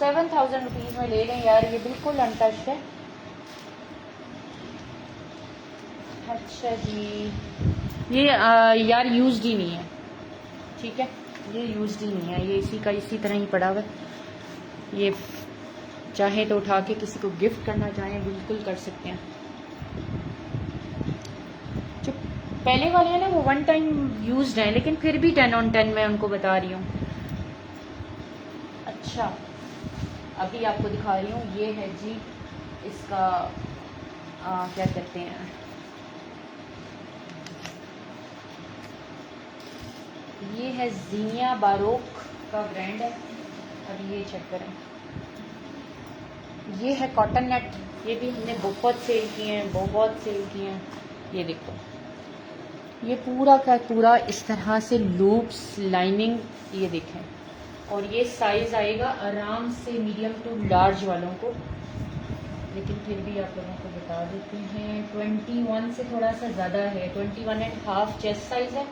Speaker 1: 7,000 रुपीज़ में ले लें यार, ये बिल्कुल अनटच्ड है। अच्छा जी, ये यार यूज्ड ही नहीं है, ठीक है, ये यूज्ड ही नहीं है, ये इसी का इसी तरह ही पड़ा हुआ है। ये चाहे तो उठा के किसी को गिफ्ट करना चाहें बिल्कुल कर सकते हैं। जो पहले वाले हैं ना वो 1 टाइम यूज्ड हैं, लेकिन फिर भी 10/10 मैं उनको बता रही हूँ। अच्छा, अभी आपको दिखा रही हूँ, ये है जी इसका क्या कहते हैं, ये है जीनिया बारोक का ब्रांड है। और ये चेक करें, ये है कॉटन नेट, ये भी हमने बहुत सेल किए हैं, बहुत सेल किए हैं। ये देखो, ये पूरा का पूरा इस तरह से लूप्स लाइनिंग, ये देखें। और ये साइज आएगा आराम से मीडियम टू लार्ज वालों को, लेकिन फिर भी आप लोगों को बता देते हैं 21 से थोड़ा सा ज़्यादा है, 21.5 चेस्ट साइज है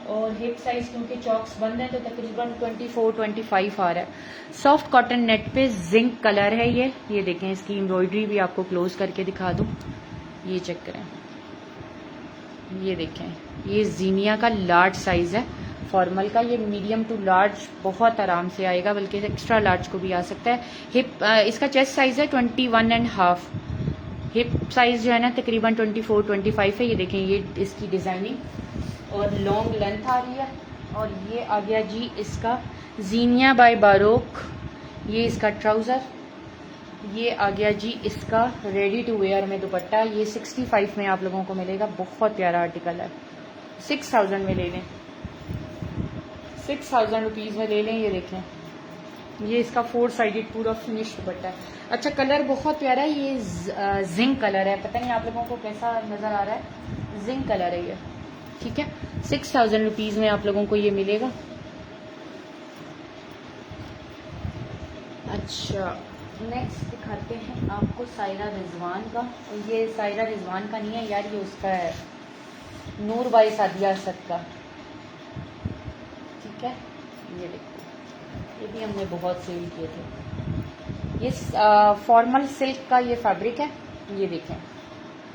Speaker 1: और हिप साइज क्योंकि चॉक्स बंद है तो तकरीबन 24-25 आ रहा है। सॉफ्ट कॉटन नेट पे जिंक कलर है ये देखें, इसकी एम्ब्रॉयडरी भी आपको क्लोज करके दिखा दूँ, ये चेक करें, ये देखें, ये जीनिया का लार्ज साइज है फॉर्मल का। ये मीडियम टू लार्ज बहुत आराम से आएगा, बल्कि एक्स्ट्रा लार्ज को भी आ सकता है। हिप इसका चेस्ट साइज है 21.5, हिप साइज़ जो है ना तकरीबन 24-25 है। ये देखें, ये इसकी डिज़ाइनिंग और लॉन्ग लेंथ आ रही है। और ये आ गया जी इसका जीनिया बाय बारोक, ये इसका ट्राउज़र। ये आ गया जी इसका रेडी टू वेयर में दुपट्टा। ये 65 में आप लोगों को मिलेगा। बहुत प्यारा आर्टिकल है। 6000 में ले लें, 6000 रुपीज़ में ले लें। ये देखें, ये इसका 4 साइडेड पूरा फिनिश दुपट्टा है। अच्छा, कलर बहुत प्यारा है। ये जिंक कलर है, पता नहीं आप लोगों को कैसा नज़र आ रहा है। जिंक कलर है ये, ठीक है। 6000 रुपीज़ में आप लोगों को ये मिलेगा। अच्छा, नेक्स्ट दिखाते हैं आपको सायरा रिजवान का। ये सायरा रिजवान का नहीं है यार, ये उसका है, नूर बाई सादिया असद का, ठीक है। ये देखो, ये भी हमने बहुत सेल किए थे। ये फॉर्मल सिल्क का ये फैब्रिक है। ये देखें,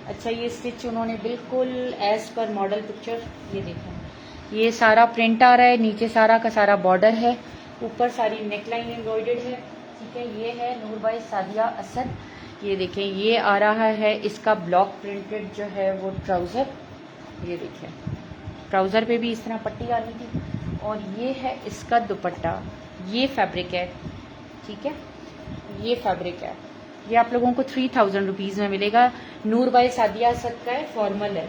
Speaker 1: अच्छा ये स्टिच उन्होंने बिल्कुल एज पर मॉडल पिक्चर। ये देखें, ये सारा प्रिंट आ रहा है, नीचे सारा का सारा बॉर्डर है, ऊपर सारी नेकलाइन एम्ब्रॉयडर्ड है, ठीक है। ये है नूर बाई सादिया असद। ये देखें, ये आ रहा है इसका ब्लॉक प्रिंटेड जो है वो ट्राउज़र। ये देखें, ट्राउज़र पे भी इस तरह पट्टी आनी थी। और ये है इसका दुपट्टा। ये फैब्रिक है, ठीक है, ये फैब्रिक है। ये आप लोगों को 3000 रुपीज़ में मिलेगा। नूर बाई सादिया असद का है, फॉर्मल है।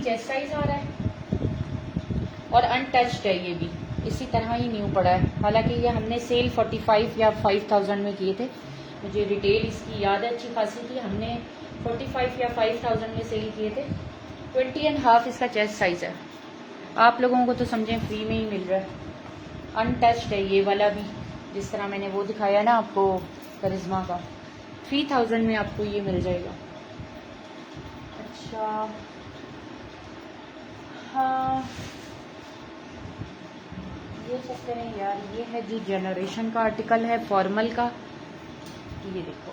Speaker 1: चेस्ट साइज आ रहा है और अनटच्ड है। ये भी इसी तरह ही न्यू पड़ा है। हालांकि ये हमने सेल 45 या 5000 में किए थे। मुझे डिटेल इसकी याद है अच्छी खासी की। हमने 45 या 5000 में सेल किए थे। 20.5 इसका चेस्ट साइज है। आप लोगों को तो समझें फ्री में ही मिल रहा है। अनटच्ड है ये वाला भी, जिस तरह मैंने वो दिखाया ना आपको करिश्मा का। 3000 में आपको ये मिल जाएगा। अच्छा, हाँ, ये चेक करें यार, ये है जी जनरेशन का आर्टिकल है, फॉर्मल का। ये देखो,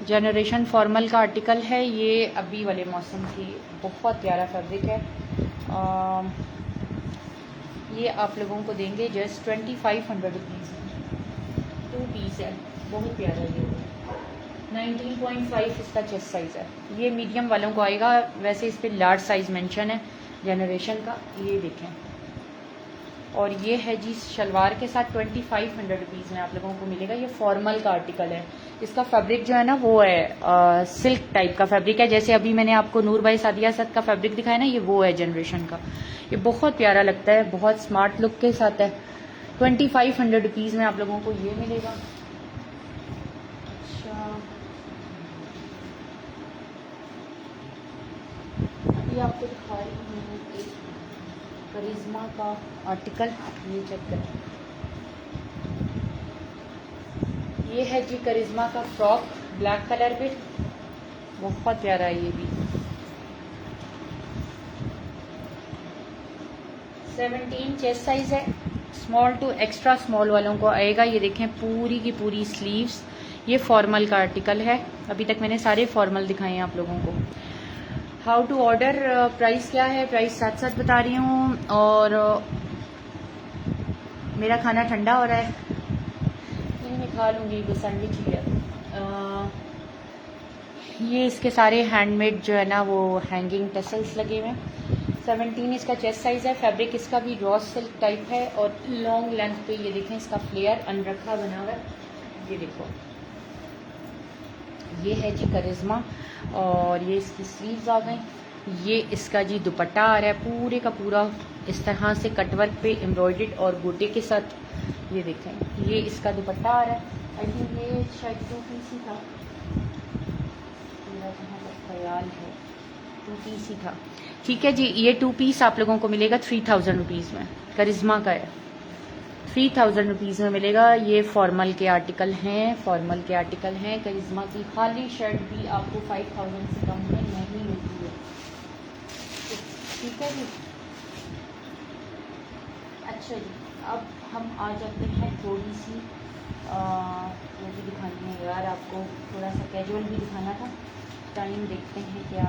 Speaker 1: जनरेशन फॉर्मल का आर्टिकल है। ये अभी वाले मौसम की बहुत प्यारा फैब्रिक है। ये आप लोगों को देंगे जस्ट 2500 रुपीज़। 2 पीस है, बहुत प्यारा। ये 19.5 इसका चेस्ट साइज़ है। ये मीडियम वालों को आएगा, वैसे इस पर लार्ज साइज़ मेंशन है जनरेशन का। ये देखें, और ये है जी शलवार के साथ 2500 रुपीज़ में आप लोगों को मिलेगा। ये फॉर्मल का आर्टिकल है। इसका फैब्रिक जो है ना वो है सिल्क टाइप का फैब्रिक है। जैसे अभी मैंने आपको नूर बाई सादिया असद का फैब्रिक दिखाया ना, ये वो है जनरेशन का। ये बहुत प्यारा लगता है, बहुत स्मार्ट लुक के साथ है। 2500 रुपीज़ में आप लोगों को ये मिलेगा। अच्छा, अभी आपको दिखा रही हूँ एक करिश्मा का आर्टिकल। ये चेक करें, ये है जी करिश्मा का फ्रॉक ब्लैक कलर पे। बहुत प्यारा है ये भी। 17 चेस्ट साइज है। स्मॉल टू एक्स्ट्रा स्मॉल वालों को आएगा। ये देखें, पूरी की पूरी स्लीव्स। ये फॉर्मल का आर्टिकल है। अभी तक मैंने सारे फॉर्मल दिखाए हैं आप लोगों को। हाउ टू ऑर्डर, प्राइस क्या है, प्राइस साथ साथ बता रही हूँ। और मेरा खाना ठंडा हो रहा है, मैं खा लूँगी, वो सैंडविच ही है। ये इसके सारे हैंडमेड जो है ना वो हैंगिंग टसल्स लगे हुए हैं। 17 इसका चेस्ट साइज़ है। फैब्रिक इसका भी रॉ सिल्क टाइप है और लॉन्ग लेंथ पे। ये देखें, इसका फ्लेयर अनरखा बना हुआ है। ये देखो, ये है जी करिश्मा। और ये इसकी स्लीव्स आ गई। ये इसका जी दुपट्टा आ रहा है, पूरे का पूरा इस तरह से कटवर्क पे एम्ब्रॉयडर्ड और गोटे के साथ। ये देखें, ये इसका दुपट्टा आ रहा है। आई थिंक ये शायद 2 पीस ही था, मेरा जहाँ तक ख्याल है 2 पीस ही था। ठीक है जी, ये 2 पीस आप लोगों को मिलेगा 3000 रुपीज़ में। करिश्मा का है, 3000 रुपीज़ में मिलेगा। ये फॉर्मल के आर्टिकल हैं, फॉर्मल के आर्टिकल हैं। करिश्मा की खाली शर्ट भी आपको 5000 से कम में नहीं मिलती है, ठीक है जी। अच्छा जी, अब हम आ जाते हैं थोड़ी सी वो भी दिखानी है यार आपको, थोड़ा सा कैजुअल भी दिखाना था। टाइम देखते हैं क्या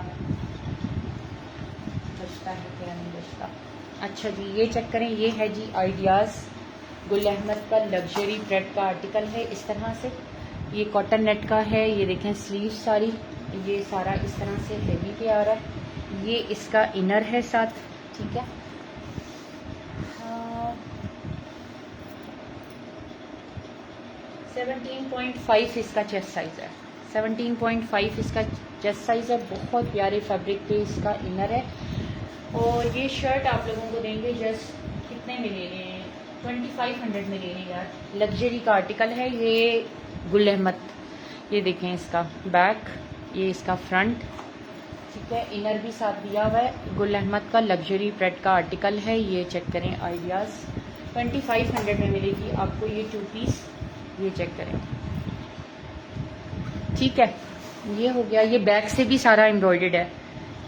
Speaker 1: बचता है क्या नहीं बचता। अच्छा जी, ये चेक करें, ये है जी आइडियाज़ गुल अहमद का लग्जरी प्रेड का आर्टिकल है इस तरह से। ये कॉटन नेट का है, ये देखें स्लीव सारी, ये सारा इस तरह से हेवी पे आ रहा है। ये इसका इनर है साथ, ठीक है। 17.5 इसका चेस्ट साइज़ है, 17.5 इसका चेस्ट साइज़ है। बहुत प्यारे फैब्रिक पे इसका इनर है। और ये शर्ट आप लोगों को देंगे जस्ट कितने में ले लें, 2500 में ले लें यार। लग्जरी का आर्टिकल है ये गुल अहमद। ये देखें इसका बैक, ये इसका फ्रंट, ठीक है। इनर भी साथ दिया हुआ है। गुल अहमद का लग्जरी प्रेड का आर्टिकल है। ये चेक करें, आइडियाज़ 2500 में मिलेगी आपको ये 2 पीस। ये चेक करें, ठीक है। ये हो गया। ये बैक से भी सारा एम्ब्रॉयडर्ड है,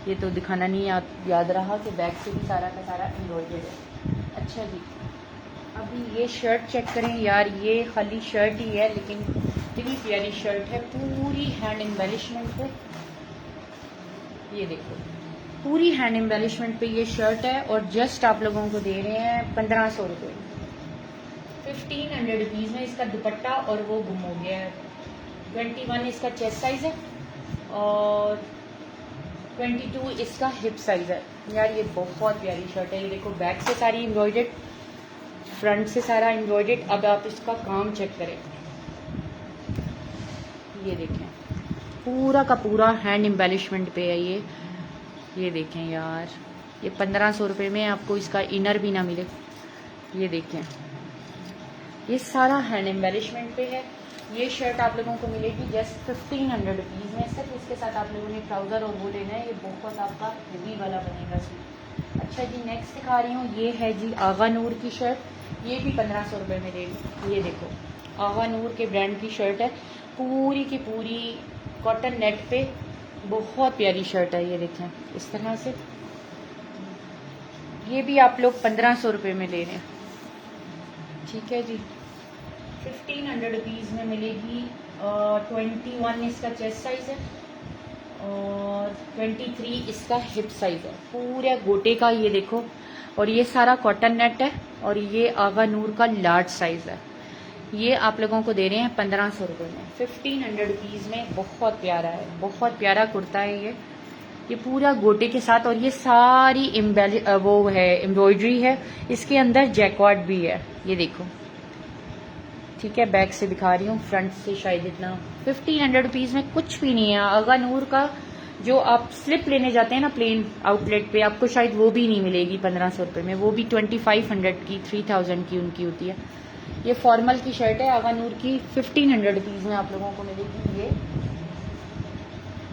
Speaker 1: ये तो दिखाना नहीं याद रहा कि बैक से भी सारा का सारा एम्ब्रॉयडर्ड है। अच्छा जी, अभी ये शर्ट चेक करें यार। ये खाली शर्ट ही है लेकिन इतनी प्यारी शर्ट है, पूरी हैंड एम्बेलिशमेंट पे। ये देखो, पूरी हैंड एम्बेलिशमेंट पे ये शर्ट है और जस्ट आप लोगों को दे रहे हैं 1500 रुपये, 1500 रुपीज़ में। इसका दुपट्टा और वो गुम हो गया है। 21 इसका चेस्ट साइज़ है और 22 इसका हिप साइज़ है। यार ये बहुत प्यारी शर्ट है। ये देखो बैक से सारी एम्ब्रॉयडर्ड, फ्रंट से सारा एम्ब्रॉयडर्ड। अब आप इसका काम चेक करें, ये देखें पूरा का पूरा हैंड एम्बेलिशमेंट पे है ये। ये देखें यार, ये 1500 रुपये में आपको इसका इनर भी ना मिले। ये देखें, ये सारा हैंड एम्बेलिशमेंट पे है। ये शर्ट आप लोगों को मिलेगी जस्ट 1500 रुपीज़ में। सिर्फ इसके साथ आप लोगों ने ट्राउज़र और वो लेना है। ये बहुत आपका हेवी वाला बनेगा सूट। अच्छा जी, नेक्स्ट दिखा रही हूँ। ये है जी आगा नूर की शर्ट। ये भी 1500 रुपये में देगी। ये देखो, आगा नूर के ब्रांड की शर्ट है, पूरी की पूरी कॉटन नेट पे। बहुत प्यारी शर्ट है। ये देखें इस तरह से। ये भी आप लोग 1500 रुपये में ले रहे हैं, ठीक है जी। 1500 रुपीज़ में मिलेगी। 21 इसका चेस्ट साइज़ है और 23 इसका हिप साइज़ है, पूरे गोटे का। ये देखो, और ये सारा कॉटन नेट है और ये आगा नूर का लार्ज साइज़ है। ये आप लोगों को दे रहे हैं 1500 रुपये में, 1500 रुपीज़ में। बहुत प्यारा है, बहुत प्यारा कुर्ता है ये पूरा गोटे के साथ। और ये सारी वो है एम्ब्रॉयडरी है। इसके अंदर जैकवार्ड भी है, ये देखो, ठीक है। बैक से दिखा रही हूँ, फ्रंट से शायद इतना। 1500 रुपीज़ में कुछ भी नहीं है। आगा नूर का जो आप स्लिप लेने जाते हैं ना प्लेन आउटलेट पे, आपको शायद वो भी नहीं मिलेगी 1500 रुपये में। वो भी 2500 की, 3000 की उनकी होती है। ये फॉर्मल की शर्ट है आगा नूर की, 1500 रुपीज़ में आप लोगों को मिलेगी ये।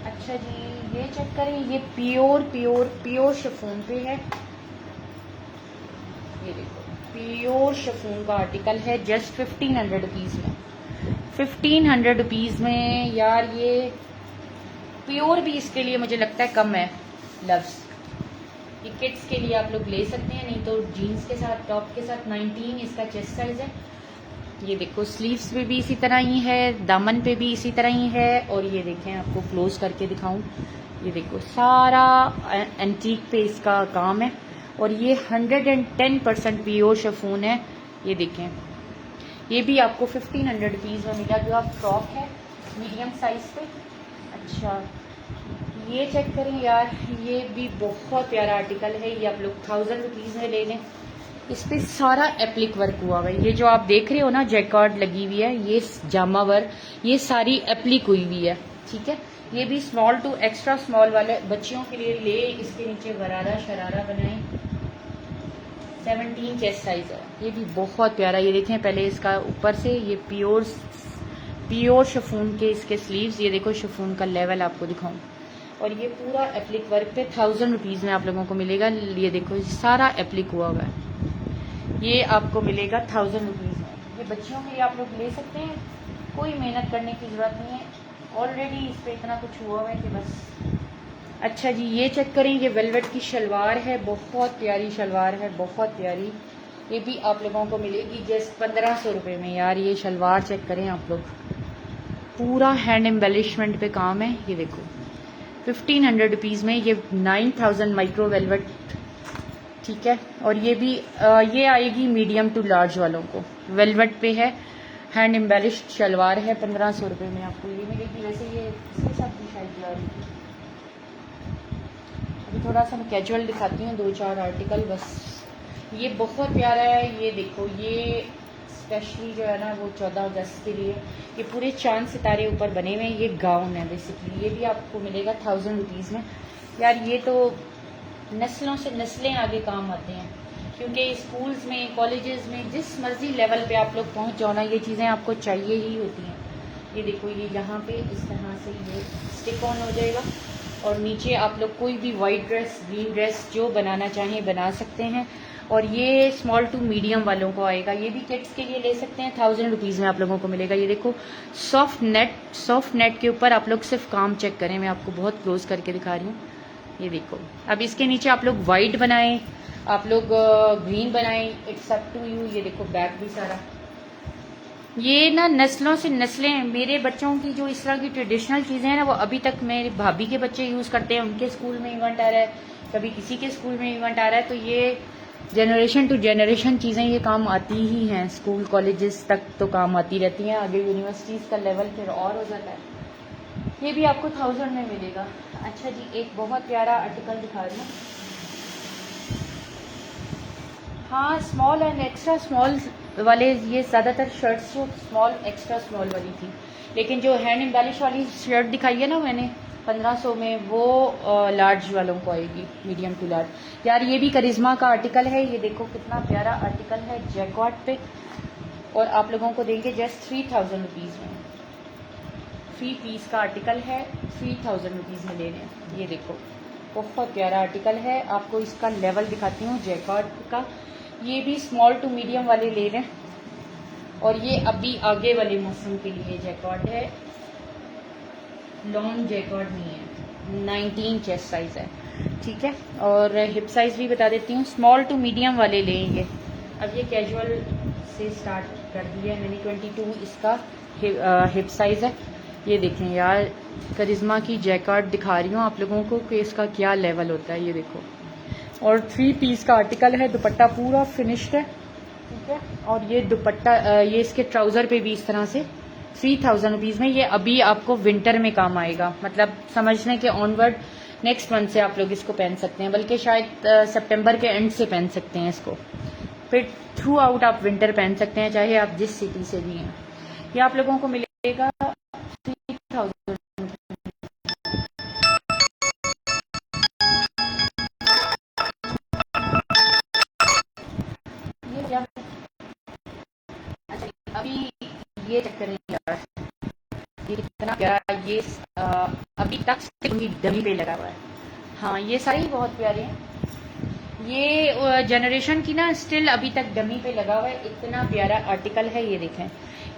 Speaker 1: अच्छा जी, ये चेक करें। ये प्योर शिफॉन पे है। ये देखो, प्योर शिफॉन का आर्टिकल है जस्ट 1500 रुपीज़ में। 1500 रुपीज़ में यार ये प्योर भी इसके लिए मुझे लगता है कम है लफ्ज़। ये किड्स के लिए आप लोग ले सकते हैं, नहीं तो जीन्स के साथ, टॉप के साथ। 19 इसका चेस्ट साइज़ है। ये देखो, स्लीव्स पे भी इसी तरह ही है, दामन पे भी इसी तरह ही है। और ये देखें, आपको क्लोज करके दिखाऊं। ये देखो, सारा एंटीक पे इसका काम है और ये 110% प्योर शिफॉन है। ये देखें, ये भी आपको 1500 रुपीज़ में मिला। जो आप फ्रॉक है मीडियम साइज़ पे। अच्छा, ये चेक करें यार, ये भी बहुत प्यारा आर्टिकल है। ये आप लोग 1000 रुपीज़ में ले लें। इस पर सारा एप्लिक वर्क हुआ हुआ है। ये जो आप देख रहे हो ना, जैकार्ड लगी हुई है, ये जामा वर्क, ये सारी एप्लिक हुई हुई है, ठीक है। ये भी स्मॉल टू एक्स्ट्रा स्मॉल वाले बच्चियों के लिए ले। इसके नीचे गरारा शरारा बनाएं। 17 चेस्ट साइज है। ये भी बहुत प्यारा। ये देखें, पहले इसका ऊपर से ये प्योर शिफॉन के इसके स्लीव्स। ये देखो, शिफॉन का लेवल आपको दिखाऊं। और ये पूरा एप्लिक वर्क पे 1000 रुपीज़ में आप लोगों को मिलेगा। ये देखो, सारा एप्लिक हुआ हुआ है। ये आपको मिलेगा 1000 रुपीज़ में। ये बच्चियों के लिए आप लोग ले सकते हैं, कोई मेहनत करने की ज़रूरत नहीं है। ऑलरेडी इस पर इतना कुछ हुआ हुआ है कि बस। अच्छा जी, ये चेक करें। ये वेलवेट की शलवार है, बहुत प्यारी शलवार है, बहुत प्यारी। ये भी आप लोगों को मिलेगी जस्ट 1500 रुपये में। यार ये शलवार चेक करें आप लोग, पूरा हैंड एम्बेलिशमेंट पे काम है। ये देखो, 1500 रुपीज़ में ये 9000 माइक्रो वेलवेट, ठीक है। और ये भी ये आएगी मीडियम टू लार्ज वालों को, वेलवेट पे है, हैंड एम्बेलिश्ड शलवार है, 1500 रुपये में आपको ये मिलेगी। वैसे ये इसके साथ भी शायद जा रही थी। अभी थोड़ा सा मैं कैजुअल दिखाती हूँ, 2-4 आर्टिकल बस। ये बहुत प्यारा है, ये देखो, ये स्पेशली जो है ना वो 14 अगस्त के लिए, ये पूरे चांद सितारे ऊपर बने हुए हैं। ये गाउन है बेसिकली, ये भी आपको मिलेगा 1000 रुपीज़ में। यार ये तो नस्लों से नस्लें आगे काम आते हैं, क्योंकि स्कूल्स में, कॉलेजेस में, जिस मर्जी लेवल पे आप लोग पहुंच जाओ ना, ये चीज़ें आपको चाहिए ही होती हैं। ये देखो, ये यहाँ पे इस तरह से ये स्टिक ऑन हो जाएगा और नीचे आप लोग कोई भी वाइट ड्रेस, ग्रीन ड्रेस जो बनाना चाहें बना सकते हैं। और ये स्मॉल टू मीडियम वालों को आएगा, ये भी किड्स के लिए ले सकते हैं। 1000 रुपीज़ में आप लोगों को मिलेगा। ये देखो सॉफ्ट नेट के ऊपर आप लोग सिर्फ काम चेक करें, मैं आपको बहुत क्लोज करके दिखा रही हूँ। ये देखो, अब इसके नीचे आप लोग वाइट बनाएं, आप लोग ग्रीन बनाएं, इट्स अप टू यू। ये देखो बैक भी सारा, ये ना नस्लों से नस्लें, मेरे बच्चों की जो इस तरह की ट्रेडिशनल चीज़ें हैं ना, वो अभी तक मेरे भाभी के बच्चे यूज़ करते हैं, उनके स्कूल में इवेंट आ रहा है, कभी किसी के स्कूल में इवेंट आ रहा है। तो ये जनरेशन टू जनरेशन चीज़ें ये काम आती ही हैं, स्कूल कॉलेजेस तक तो काम आती रहती हैं, आगे यूनिवर्सिटीज़ का लेवल फिर और हो जाता है। ये भी आपको 1000 में मिलेगा। अच्छा जी, एक बहुत प्यारा आर्टिकल दिखा रही हूँ। हाँ, स्मॉल एंड एक्स्ट्रा स्मॉल वाले, ये ज़्यादातर शर्ट्स जो स्मॉल एक्स्ट्रा स्मॉल वाली थी, लेकिन जो हैंड एम्बेलिश वाली शर्ट दिखाई है ना मैंने 1500 में, वो लार्ज वालों को आएगी, मीडियम टू लार्ज। यार ये भी करिश्मा का आर्टिकल है, ये देखो कितना प्यारा आर्टिकल है, जैकॉट पे, और आप लोगों को देंगे जस्ट 3000 रुपीज़ में। 3 पीस का आर्टिकल है, 3000 रुपीज़ में ले रहे हैं। ये देखो बहुत प्यारा आर्टिकल है, आपको इसका लेवल दिखाती हूँ जैकॉट का। ये भी स्मॉल टू मीडियम वाले ले रहे हैं, और ये अभी आगे वाले मौसम के लिए जैकॉट है, लॉन्ग जैकॉट नहीं है, 19 चेस्ट साइज है, ठीक है। और हिप साइज भी बता देती हूँ, स्मॉल टू मीडियम वाले लेंगे। अब ये कैजुअल से स्टार्ट कर दिया है मैंने, 22 इसका हिप साइज है। ये देखें यार, करिश्मा की जैकेट दिखा रही हूँ आप लोगों को कि इसका क्या लेवल होता है। ये देखो, और 3 पीस का आर्टिकल है, दुपट्टा पूरा फिनिश्ड है, ठीक है। और ये दुपट्टा, ये इसके ट्राउज़र पे भी इस तरह से 3000 रुपीज़ में। ये अभी आपको विंटर में काम आएगा, मतलब समझने के ऑनवर्ड नेक्स्ट मंथ से आप लोग इसको पहन सकते हैं, बल्कि शायद सितंबर के एंड से पहन सकते हैं इसको, फिर थ्रू आउट आप विंटर पहन सकते हैं, चाहे आप जिस सिटी से भी हैं। ये आप लोगों को मिलेगा 3000। ये क्या, अच्छा अभी ये चेक करें यार, ये कितना प्यारा, ये अभी तक डमी पे लगा हुआ है। हाँ, ये सारे ही बहुत प्यारे हैं, ये जनरेशन की ना स्टिल अभी तक डमी पे लगा हुआ है, इतना प्यारा आर्टिकल है। ये देखें,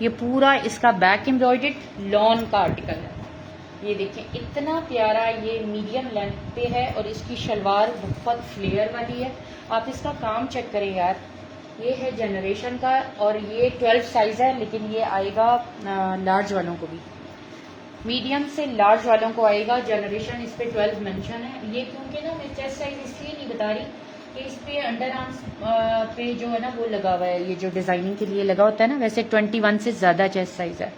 Speaker 1: ये पूरा इसका बैक एम्ब्रॉयडर्ड लॉन का आर्टिकल है। ये देखें इतना प्यारा, ये मीडियम लेंथ पे है, और इसकी शलवार बहुत फ्लेयर वाली है। आप इसका काम चेक करें यार, ये है जनरेशन का, और ये 12 साइज है, लेकिन ये आएगा लार्ज वालों को भी, मीडियम से लार्ज वालों को आएगा। जनरेशन इस पे 12 मेंशन है। ये क्योंकि ना मैं चेस्ट साइज इसलिए नहीं बता रही कि इस पे अंडर आर्म्स पे जो है ना वो लगा हुआ है, ये जो डिज़ाइनिंग के लिए लगा होता है ना, वैसे 21 से ज़्यादा चेस्ट साइज है।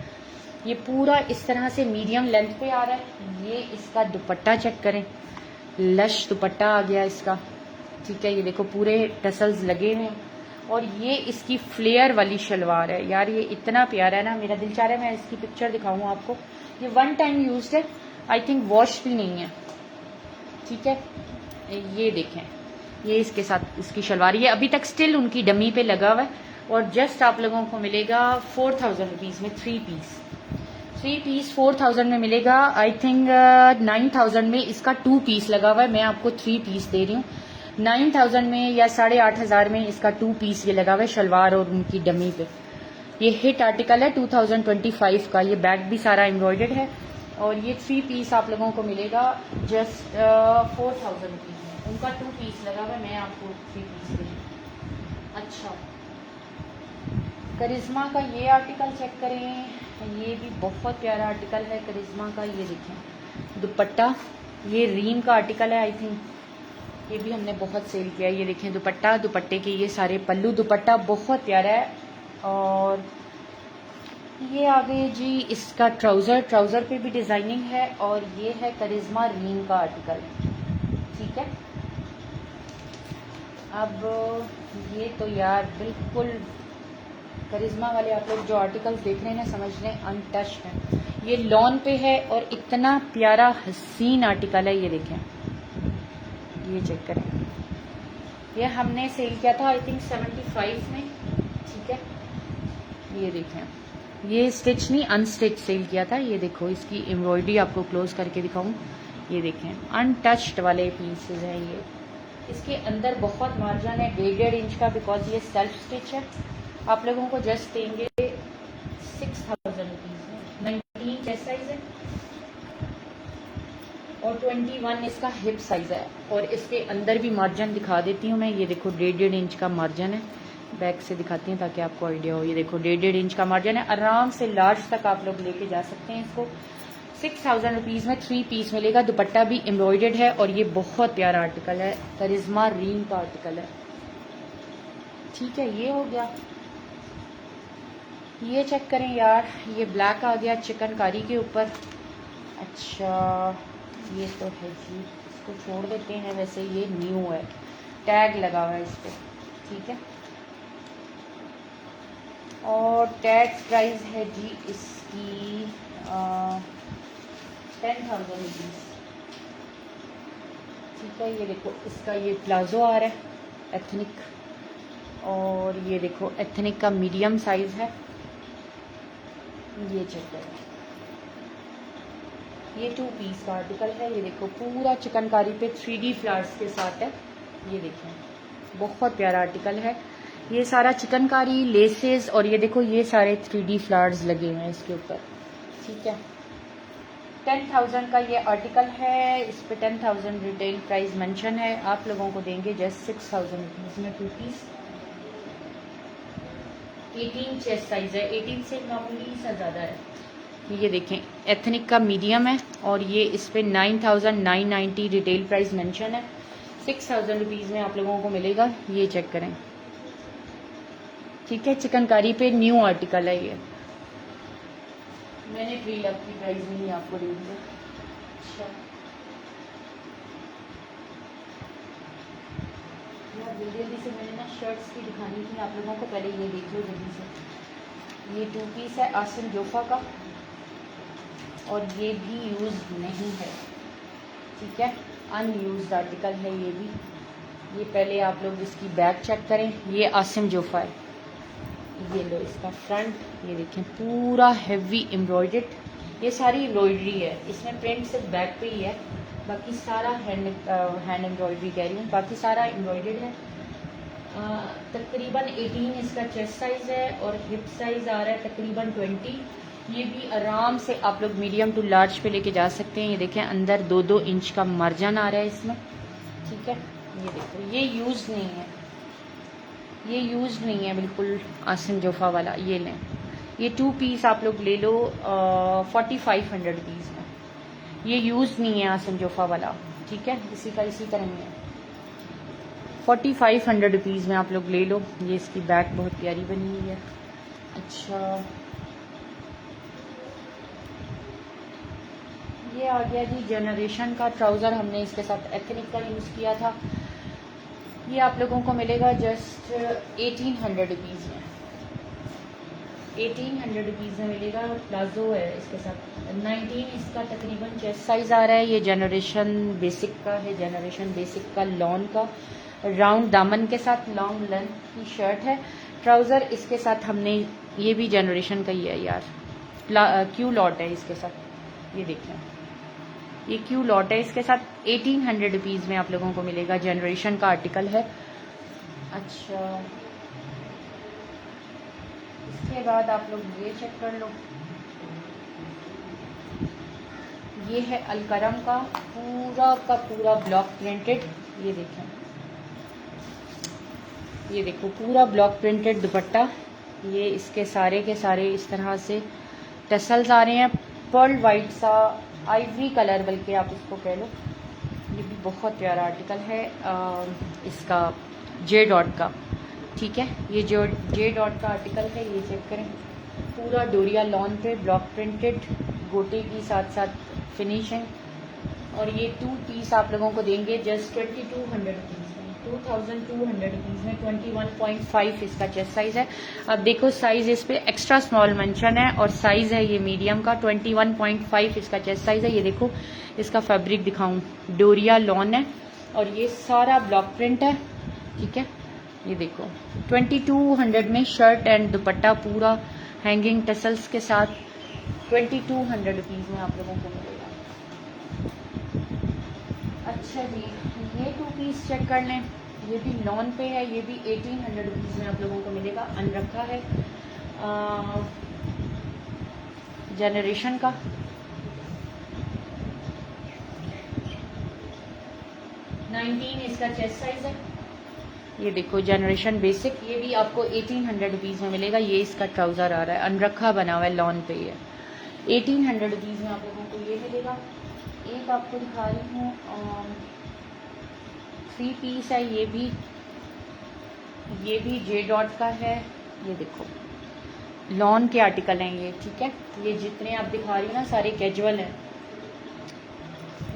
Speaker 1: ये पूरा इस तरह से मीडियम लेंथ पे आ रहा है। ये इसका दुपट्टा चेक करें, लश दुपट्टा आ गया इसका, ठीक है। ये देखो पूरे टसल्स लगे हुए हैं, और ये इसकी फ्लेयर वाली शलवार है। यार ये इतना प्यारा है ना, मेरा दिल चाह रहा है मैं इसकी पिक्चर दिखाऊं आपको। ये 1 टाइम यूज्ड है, आई थिंक वॉश भी नहीं है, ठीक है। ये देखें, ये इसके साथ इसकी शलवार, ये अभी तक स्टिल उनकी डमी पे लगा हुआ है, और जस्ट आप लोगों को मिलेगा 4000 रुपीज़ में 3 पीस 4000 में मिलेगा। आई थिंक 9000 में इसका 2 पीस लगा हुआ है, मैं आपको 3 पीस दे रही हूँ। 9000 में या 8500 में इसका 2 पीस ये लगा हुआ है, शलवार और उनकी डमी पे। ये हिट आर्टिकल है 2025 का, ये बैग भी सारा एम्ब्रॉयडर्ड है, और ये 3 पीस आप लोगों को मिलेगा जस्ट 4000 रुपीज़ में। उनका 2 पीस लगा हुआ है, मैं आपको 3 पीस दे रही हूँ। अच्छा, करिश्मा का ये आर्टिकल चेक करें, ये भी बहुत प्यारा आर्टिकल है करिश्मा का। ये देखें दुपट्टा, ये रीम का आर्टिकल है आई थिंक, ये भी हमने बहुत सेल किया। ये देखें दुपट्टा, दुपट्टे के ये सारे पल्लू, दुपट्टा बहुत प्यारा है। और ये आ गए जी इसका ट्राउज़र, ट्राउज़र पे भी डिज़ाइनिंग है और ये है करिश्मा रीन का आर्टिकल, ठीक है। अब ये तो यार बिल्कुल करिश्मा वाले आप लोग जो आर्टिकल्स देख रहे हैं ना, समझ लें अनटच है। ये लॉन पे है और इतना प्यारा हसीन आर्टिकल है। ये देखें, ये चेक करें, ये हमने सेल किया था आई थिंक 75 में, ठीक है। ये देखें, ये स्टिच नहीं अनस्टिच सेल किया था। ये देखो इसकी एम्ब्रॉयडरी आपको क्लोज करके दिखाऊं। ये देखें अनटच्ड वाले पीसेज हैं ये। इसके अंदर बहुत मार्जिन है 1.5 इंच का, बिकॉज ये सेल्फ स्टिच है। आप लोगों को जस्ट देंगे 6000 रुपीज़ में। 19 चेस्ट साइज है और 21 इसका हिप साइज है। और इसके अंदर भी मार्जिन दिखा देती हूँ मैं। ये देखो 1.5 इंच का मार्जिन है, बैक से दिखाती हैं ताकि आपको आइडिया हो। ये देखो 1.5 इंच का मार्जिन है, आराम से लार्ज तक आप लोग लेके जा सकते हैं इसको। 6000 रुपीज़ में 3 पीस मिलेगा। दुपट्टा भी एम्ब्रॉयडर्ड है और ये बहुत प्यारा आर्टिकल है, करिश्मा रीन का आर्टिकल है, ठीक है। ये हो गया। ये चेक करें यार, ये ब्लैक आ गया चिकनकारी के ऊपर। अच्छा ये तो है जी, इसको छोड़ देते हैं, वैसे ये न्यू है, टैग लगा हुआ है इस पर, ठीक है। और टैग प्राइस है जी इसकी 10,000 रुपीज़, ठीक है। ये देखो इसका ये प्लाजो आ रहा है एथनिक, और ये देखो एथनिक का मीडियम साइज है। ये चेक करें, ये 2 पीस का आर्टिकल है। ये देखो पूरा चिकनकारी पे 3D फ्लावर्स के साथ है। ये देखें बहुत प्यारा आर्टिकल है। ये सारा चिकनकारी लेसेस और ये देखो ये सारे 3D फ्लावर्स लगे हुए हैं इसके ऊपर, ठीक है। 10,000 का ये आर्टिकल है, इस पे 10,000 रिटेल प्राइस मेंशन है। आप लोगों को देंगे जस्ट 6,000 रुपीज़ में 2 पीस। 18 चेस्ट साइज है, 18 से मामूली सा ज़्यादा है। ये देखें एथनिक का मीडियम है और ये इस पे 9,990 रिटेल प्राइस मेंशन है। 6,000 रुपीज़ में आप लोगों को मिलेगा। ये चेक करें, ठीक है। चिकनकारी पे न्यू आर्टिकल है ये, मैंने प्री लव की प्राइस नहीं आपको दे दी। अच्छा जल्दी से मैंने ना शर्ट्स की दिखानी थी आप लोगों को, पहले ये देख लो जल्दी से। ये 2 पीस है आसिम जोफा का और ये भी यूज़ नहीं है, ठीक है, अनयूज्ड आर्टिकल है ये भी। ये पहले आप लोग इसकी बैक चेक करें, ये आसिम जोफा है। ये लो इसका फ्रंट, ये देखें पूरा हैवी एम्ब्रॉयडर्ड, ये सारी एम्ब्रॉयडरी है, इसमें प्रिंट सिर्फ बैक पे ही है, बाकी सारा हैंड एम्ब्रॉयडरी कह रही हूँ, बाकी सारा एम्ब्रॉयडर्ड है। तकरीबन 18 इसका चेस्ट साइज़ है और हिप साइज़ आ रहा है तकरीबन 20। ये भी आराम से आप लोग मीडियम टू लार्ज पे लेके जा सकते हैं। ये देखें अंदर 2-2 इंच का मार्जिन आ रहा है इसमें, ठीक है। ये देखो ये यूज़ नहीं है, ये यूज़ नहीं है बिल्कुल आसिम जोफा वाला। ये लें, ये 2 पीस आप लोग ले लो 4500 रुपीज़ में। ये यूज़ नहीं है आसिम जोफा वाला, ठीक है। इसी का इसी तरह में है, 4500 रुपीज़ में आप लोग ले लो। ये इसकी बैक बहुत प्यारी बनी हुई है। अच्छा ये आ गया जी जनरेशन का ट्राउज़र, हमने इसके साथ एथनिक का यूज़ किया था। ये आप लोगों को मिलेगा जस्ट 1800 रुपीज़ में, 1800 रुपीज़ में मिलेगा। प्लाजो है इसके साथ, 19 इसका तकरीबन चेस्ट साइज़ आ रहा है। ये जनरेशन बेसिक का है, जनरेशन बेसिक का लॉन का राउंड दामन के साथ लॉन्ग लेंथ की शर्ट है। ट्राउज़र इसके साथ हमने, ये भी जनरेशन का ही है यार, क्यू लॉट है इसके साथ। ये देखें ये क्यू लॉट है इसके साथ, 1800 रुपीज़ में आप लोगों को मिलेगा। जनरेशन का आर्टिकल है। अच्छा इसके बाद आप लोग ये चेक कर लो, ये है अलकरम का पूरा ब्लॉक प्रिंटेड। ये देखें, ये देखो पूरा ब्लॉक प्रिंटेड दुपट्टा। ये इसके सारे के सारे इस तरह से टसल्स आ रहे हैं, पर्ल वाइट सा आइवरी कलर बल्कि आप इसको कह लो। ये भी बहुत प्यारा आर्टिकल है इसका जे डॉट का, ठीक है। ये जो जे डॉट का आर्टिकल है ये चेक करें, पूरा डोरिया लॉन पे ब्लॉक प्रिंटेड, गोटे की साथ साथ फिनिशिंग, और ये 2 पीस आप लोगों को देंगे जस्ट 2200 रुपीज़ में, 2200 रुपीज़ में। 21.5 इसका चेस्ट साइज़ है। अब देखो साइज़ इस पे एक्स्ट्रा स्मॉल मेंशन है और साइज़ है ये मीडियम का। 21.5 इसका चेस्ट साइज़ है। ये देखो इसका फैब्रिक दिखाऊं, डोरिया लॉन है और ये सारा ब्लॉक प्रिंट है, ठीक है। ये देखो 2200 में शर्ट एंड दुपट्टा पूरा हैंगिंग टसल्स के साथ 2200 रुपीज़ में आप लोगों को मिलेगा। अच्छा जी, ये 2 पीस चेक कर लें, ये भी लॉन पे है, ये भी 1800 रुपीज़ में आप लोगों को मिलेगा। अनरखा है जनरेशन का, इसका चेस्ट साइज है। ये देखो जनरेशन बेसिक, ये भी आपको 1800 रुपीज़ में मिलेगा। ये इसका ट्राउज़र आ रहा है, अनरखा बना हुआ है, लॉन पे ही है। 1800 रुपीज़ में आप लोगों को ये मिलेगा। एक आपको दिखा रही हूँ 3 पीस है, ये भी जे डॉट का है। ये देखो लॉन के आर्टिकल हैं ये, ठीक है। ये जितने आप दिखा रही हो ना सारे कैजुअल हैं,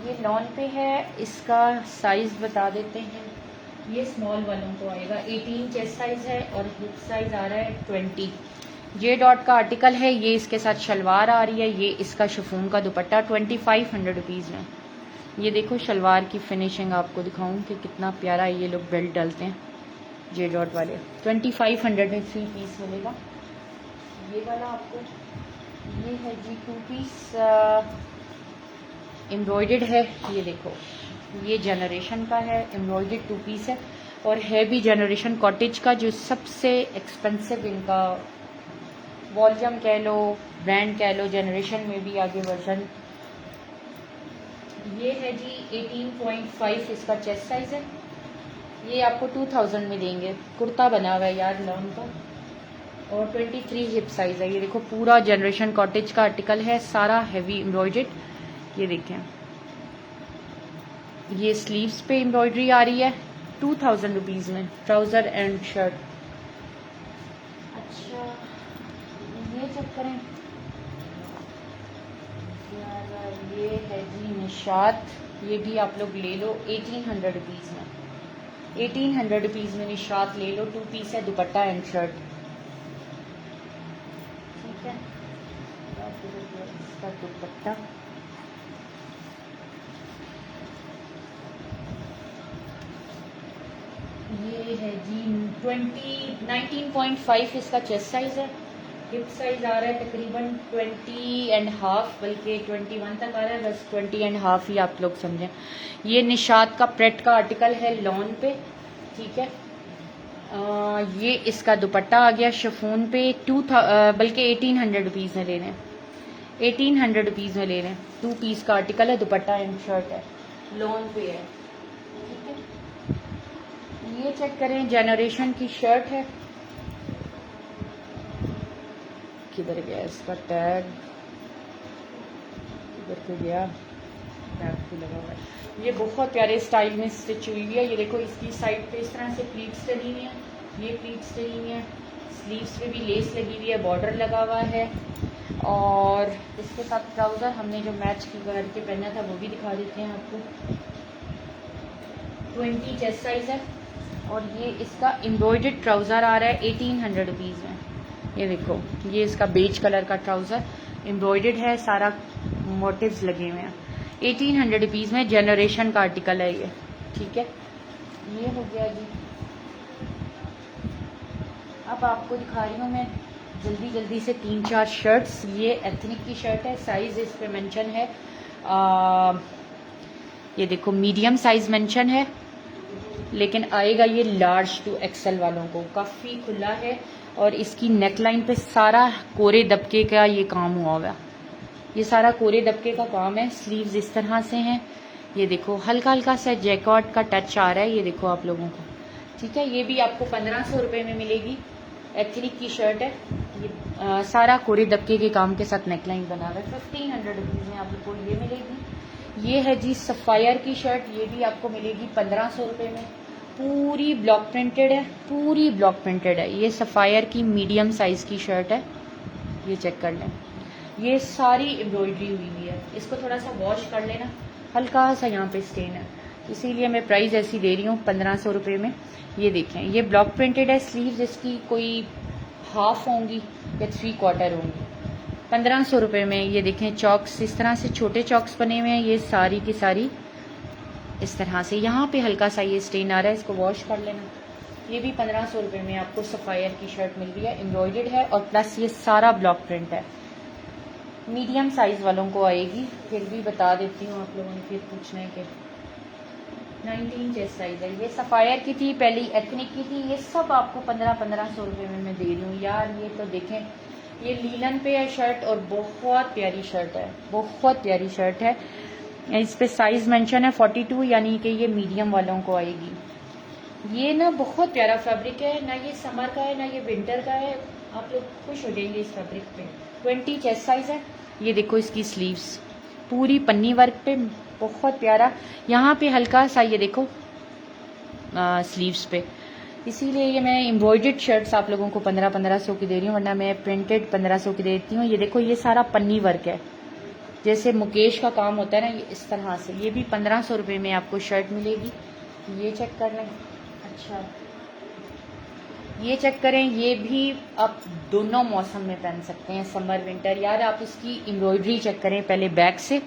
Speaker 1: ये लॉन पे है। इसका साइज़ बता देते हैं, ये स्मॉल वालों को आएगा 18 चेस्ट साइज है और हिप साइज आ रहा है 20। जे डॉट का आर्टिकल है, ये इसके साथ शलवार आ रही है, ये इसका शिफॉन का दुपट्टा 2500 रुपीज़ में। ये देखो शलवार की फिनिशिंग आपको दिखाऊं कि कितना प्यारा ये लोग बेल्ट डालते हैं जे डॉट वाले। 2500 में 3 पीस मिलेगा। ये वाला आपको, ये है जी 2 पीस एम्ब्रॉयडर्ड है। ये देखो ये जनरेशन का है, एम्ब्रॉयडर्ड 2 पीस है और है भी जनरेशन कॉटेज का, जो सबसे एक्सपेंसिव इनका वॉल्यूम कह लो, ब्रांड कह लो, जनरेशन में भी आगे वर्जन। ये है जी 18.5 इसका चेस्ट साइज है। ये आपको 2000 में देंगे। कुर्ता बना हुआ है यार लॉन का, और 23 हिप साइज है। ये देखो पूरा जनरेशन कॉटेज का आर्टिकल है, सारा हैवी एम्ब्रॉयडर्ड। ये देखें, ये स्लीव्स पे एम्ब्रॉयडरी आ रही है 2000 रुपीज़ में, ट्राउज़र एंड शर्ट। अच्छा ये चेक करें यार, ये है जी निशात, ये भी आप लोग ले लो 1800 रुपीज़ में। 1800 रुपीज़ में निशात ले लो, 2 पीस है, दुपट्टा एंड शर्ट, ठीक है। इसका दुपट्टा ये है जी 19.5 इसका चेस्ट साइज है। हिप साइज आ रहा है तकरीबन 20.5, बल्कि 21 तक आ रहा है, बस 20.5 ही आप लोग समझें। ये निशात का प्रेट का आर्टिकल है लॉन पे, ठीक है। ये इसका दुपट्टा आ गया शिफॉन पे, बल्कि 1800 रुपीज़ में ले लें, 1800 रुपीज़ में ले लें। 2 पीस का आर्टिकल है, दुपट्टा एंड शर्ट है, लॉन पे है, ठीक है। ये चेक करें, जनरेशन की शर्ट है। किधर गया इसका टैग, किधर पे गया, टैग पे लगा हुआ है। ये बहुत प्यारे स्टाइल में स्टिच हुई हुई है। ये देखो इसकी साइड पे इस तरह से प्लीट्स डली हुई हैं, ये प्लीट्स डली हुई हैं, स्लीव्स पे भी लेस लगी हुई है, बॉर्डर लगा हुआ है, और इसके साथ ट्राउज़र हमने जो मैच की करके पहना था वो भी दिखा देते हैं आपको। 20 चेस्ट साइज है और ये इसका एम्ब्रॉयडर्ड ट्राउज़र आ रहा है 1800 रुपीज़ में। ये देखो ये इसका बेज कलर का ट्राउज़र एम्ब्रॉयडर्ड है, सारा मोटिव्स लगे हुए हैं। 1800 रुपीज़ में जनरेशन का आर्टिकल है ये, ठीक है। ये हो गया जी। अब आपको दिखा रही हूँ मैं जल्दी जल्दी से 3-4 शर्ट्स। ये एथनिक की शर्ट है, साइज़ इस पे मेंशन है, ये देखो मीडियम साइज़ मेंशन है, लेकिन आएगा ये लार्ज टू एक्सेल वालों को। काफ़ी खुला है और इसकी नेकलाइन पे सारा कोरे दबके का ये काम हुआ हुआ है, ये सारा कोरे दबके का काम है। स्लीव्स इस तरह से हैं, ये देखो हल्का हल्का सा जैकॉट का टच आ रहा है, ये देखो आप लोगों को, ठीक है। ये भी आपको 1500 रुपये में मिलेगी। एथनिक की शर्ट है, ये सारा कोरे दबके के काम के साथ नेकलाइन बना हुआ है। 1500 रुपीज़ में आप लोग को ये मिलेगी। ये है जी सफ़ायर की शर्ट, ये भी आपको मिलेगी 1500 रुपये में। पूरी ब्लॉक प्रिंटेड है, पूरी ब्लॉक प्रिंटेड है। ये सफ़ायर की मीडियम साइज़ की शर्ट है, ये चेक कर लें। ये सारी एम्ब्रॉयडरी हुई हुई है। इसको थोड़ा सा वॉश कर लेना, हल्का सा यहाँ पे स्टेन है, इसीलिए मैं प्राइस ऐसी दे रही हूँ 1500 रुपये में। ये देखें, ये ब्लॉक प्रिंटेड है। स्लीव्स इसकी कोई हाफ होंगी या 3/4 होंगी। 1500 रुपये में। ये देखें चॉक्स, इस तरह से छोटे चॉक्स बने हुए हैं, ये सारी की सारी इस तरह से। यहाँ पे हल्का सा ये स्टेन आ रहा है, इसको वॉश कर लेना। ये भी 1500 रुपये में आपको सफ़ायर की शर्ट मिल रही है, एम्ब्रॉयडर्ड है और प्लस ये सारा ब्लॉक प्रिंट है। मीडियम साइज़ वालों को आएगी, फिर भी बता देती हूँ, आप लोगों ने फिर पूछना है कि 19 चेस्ट साइज़ है। ये सफ़ायर की थी, पहली एथनिक की थी। ये सब आपको 1500 रुपये में मैं दे रही हूँ यार। ये तो देखें, ये लीलन पे है शर्ट और बहुत प्यारी शर्ट है, बहुत प्यारी शर्ट है। इस पे साइज़ मेंशन है 42, यानी कि ये मीडियम वालों को आएगी। ये ना बहुत प्यारा फैब्रिक है, ना ये समर का है ना ये विंटर का है, आप लोग खुश हो जाएंगे इस फैब्रिक पे। 20 चेस्ट साइज़ है। ये देखो इसकी स्लीव्स पूरी पन्नी वर्क पे, बहुत प्यारा। यहाँ पे हल्का सा ये देखो स्लीव्स पे, इसीलिए ये मैं एम्ब्रॉयडर्ड शर्ट्स आप लोगों को 1500 की दे रही हूँ, वरना मैं प्रिंटेड 1500 की देती हूँ। ये देखो, ये सारा पन्नी वर्क है, जैसे मुकेश का काम होता है ना, ये इस तरह से। ये भी 1500 रुपये में आपको शर्ट मिलेगी। ये चेक कर लें। अच्छा, ये चेक करें, ये भी आप दोनों मौसम में पहन सकते हैं, समर विंटर। यार आप इसकी एम्ब्रॉयडरी चेक करें पहले बैक से।